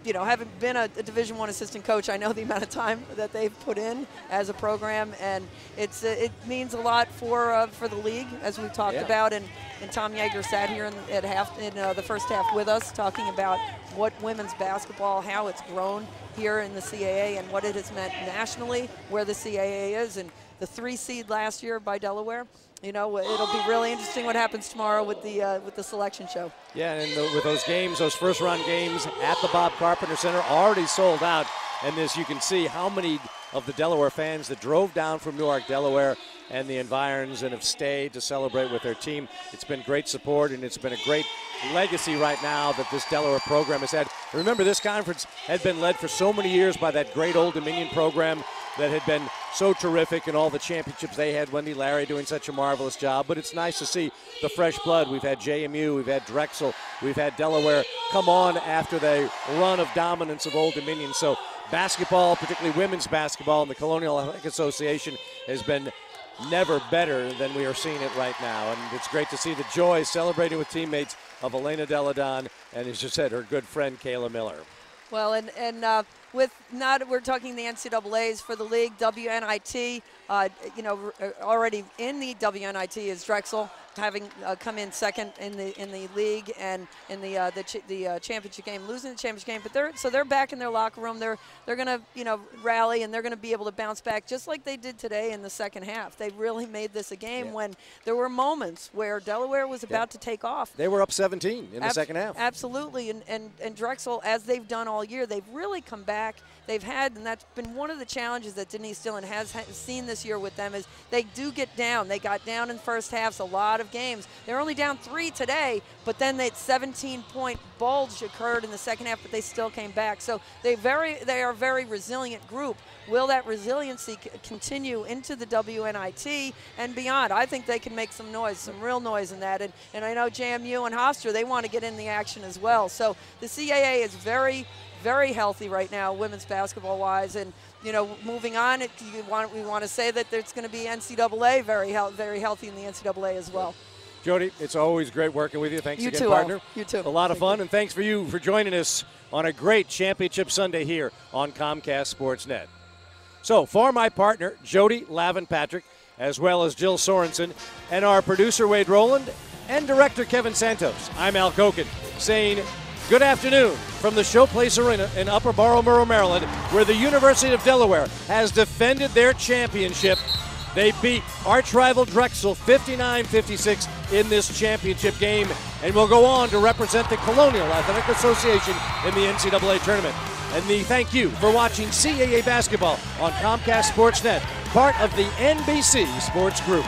you know, having been a Division I assistant coach, I know the amount of time that they've put in as a program, and it means a lot for the league, as we've talked about. And Tom Yeager sat here in the first half with us, talking about what women's basketball, how it's grown here in the CAA, and what it has meant nationally, where the CAA is, and the 3 seed last year by Delaware. You know, it'll be really interesting what happens tomorrow with the selection show. Yeah, and with those games, those first-round games at the Bob Carpenter Center, already sold out. And this, you can see how many of the Delaware fans that drove down from Newark, Delaware, and the environs and have stayed to celebrate with their team. It's been great support, and it's been a great legacy right now that this Delaware program has had. Remember, this conference had been led for so many years by that great Old Dominion program that had been so terrific, and all the championships they had. Wendy Larry doing such a marvelous job. But it's nice to see the fresh blood. We've had JMU, we've had Drexel, we've had Delaware come on after the run of dominance of Old Dominion. So basketball, particularly women's basketball, and the Colonial Athletic Association has been never better than we are seeing it right now. And it's great to see the joy celebrating with teammates of Elena Deladon and, as you said, her good friend Kayla Miller. Well, and we're talking the NCAAs for the league, WNIT. You know, already in the WNIT is Drexel, having come in second in the league and in the championship game, losing the championship game. But they're back in their locker room. They're going to, you know, rally, and they're going to be able to bounce back just like they did today in the second half. They really made this a game when there were moments where Delaware was about to take off. They were up 17 in the second half. Absolutely, and Drexel, as they've done all year, they've really come back. They've had, and that's been one of the challenges that Denise Dillon has seen this year with them, is they do get down. They got down in first halves a lot of games. They're only down 3 today, but then that 17-point bulge occurred in the second half, but they still came back. So they are a very resilient group. Will that resiliency continue into the WNIT and beyond? I think they can make some noise, some real noise in that. And I know JMU and Hofstra, they want to get in the action as well. So the CAA is very, very healthy right now, women's basketball-wise. And, you know, moving on, we want to say that there's going to be NCAA very healthy in the NCAA as well. Jody, it's always great working with you. Thanks you again, too, partner. Al. You too. A lot of fun, and thanks for you for joining us on a great championship Sunday here on Comcast Sportsnet. So, for my partner, Jody Lavin-Patrick, as well as Jill Sorensen, and our producer, Wade Rowland, and director, Kevin Santos, I'm Al Koken, saying good afternoon from the Showplace Arena in Upper Borough, Maryland, where the University of Delaware has defended their championship. They beat arch-rival Drexel 59-56 in this championship game, and will go on to represent the Colonial Athletic Association in the NCAA tournament. And we thank you for watching CAA basketball on Comcast Sportsnet, part of the NBC Sports Group.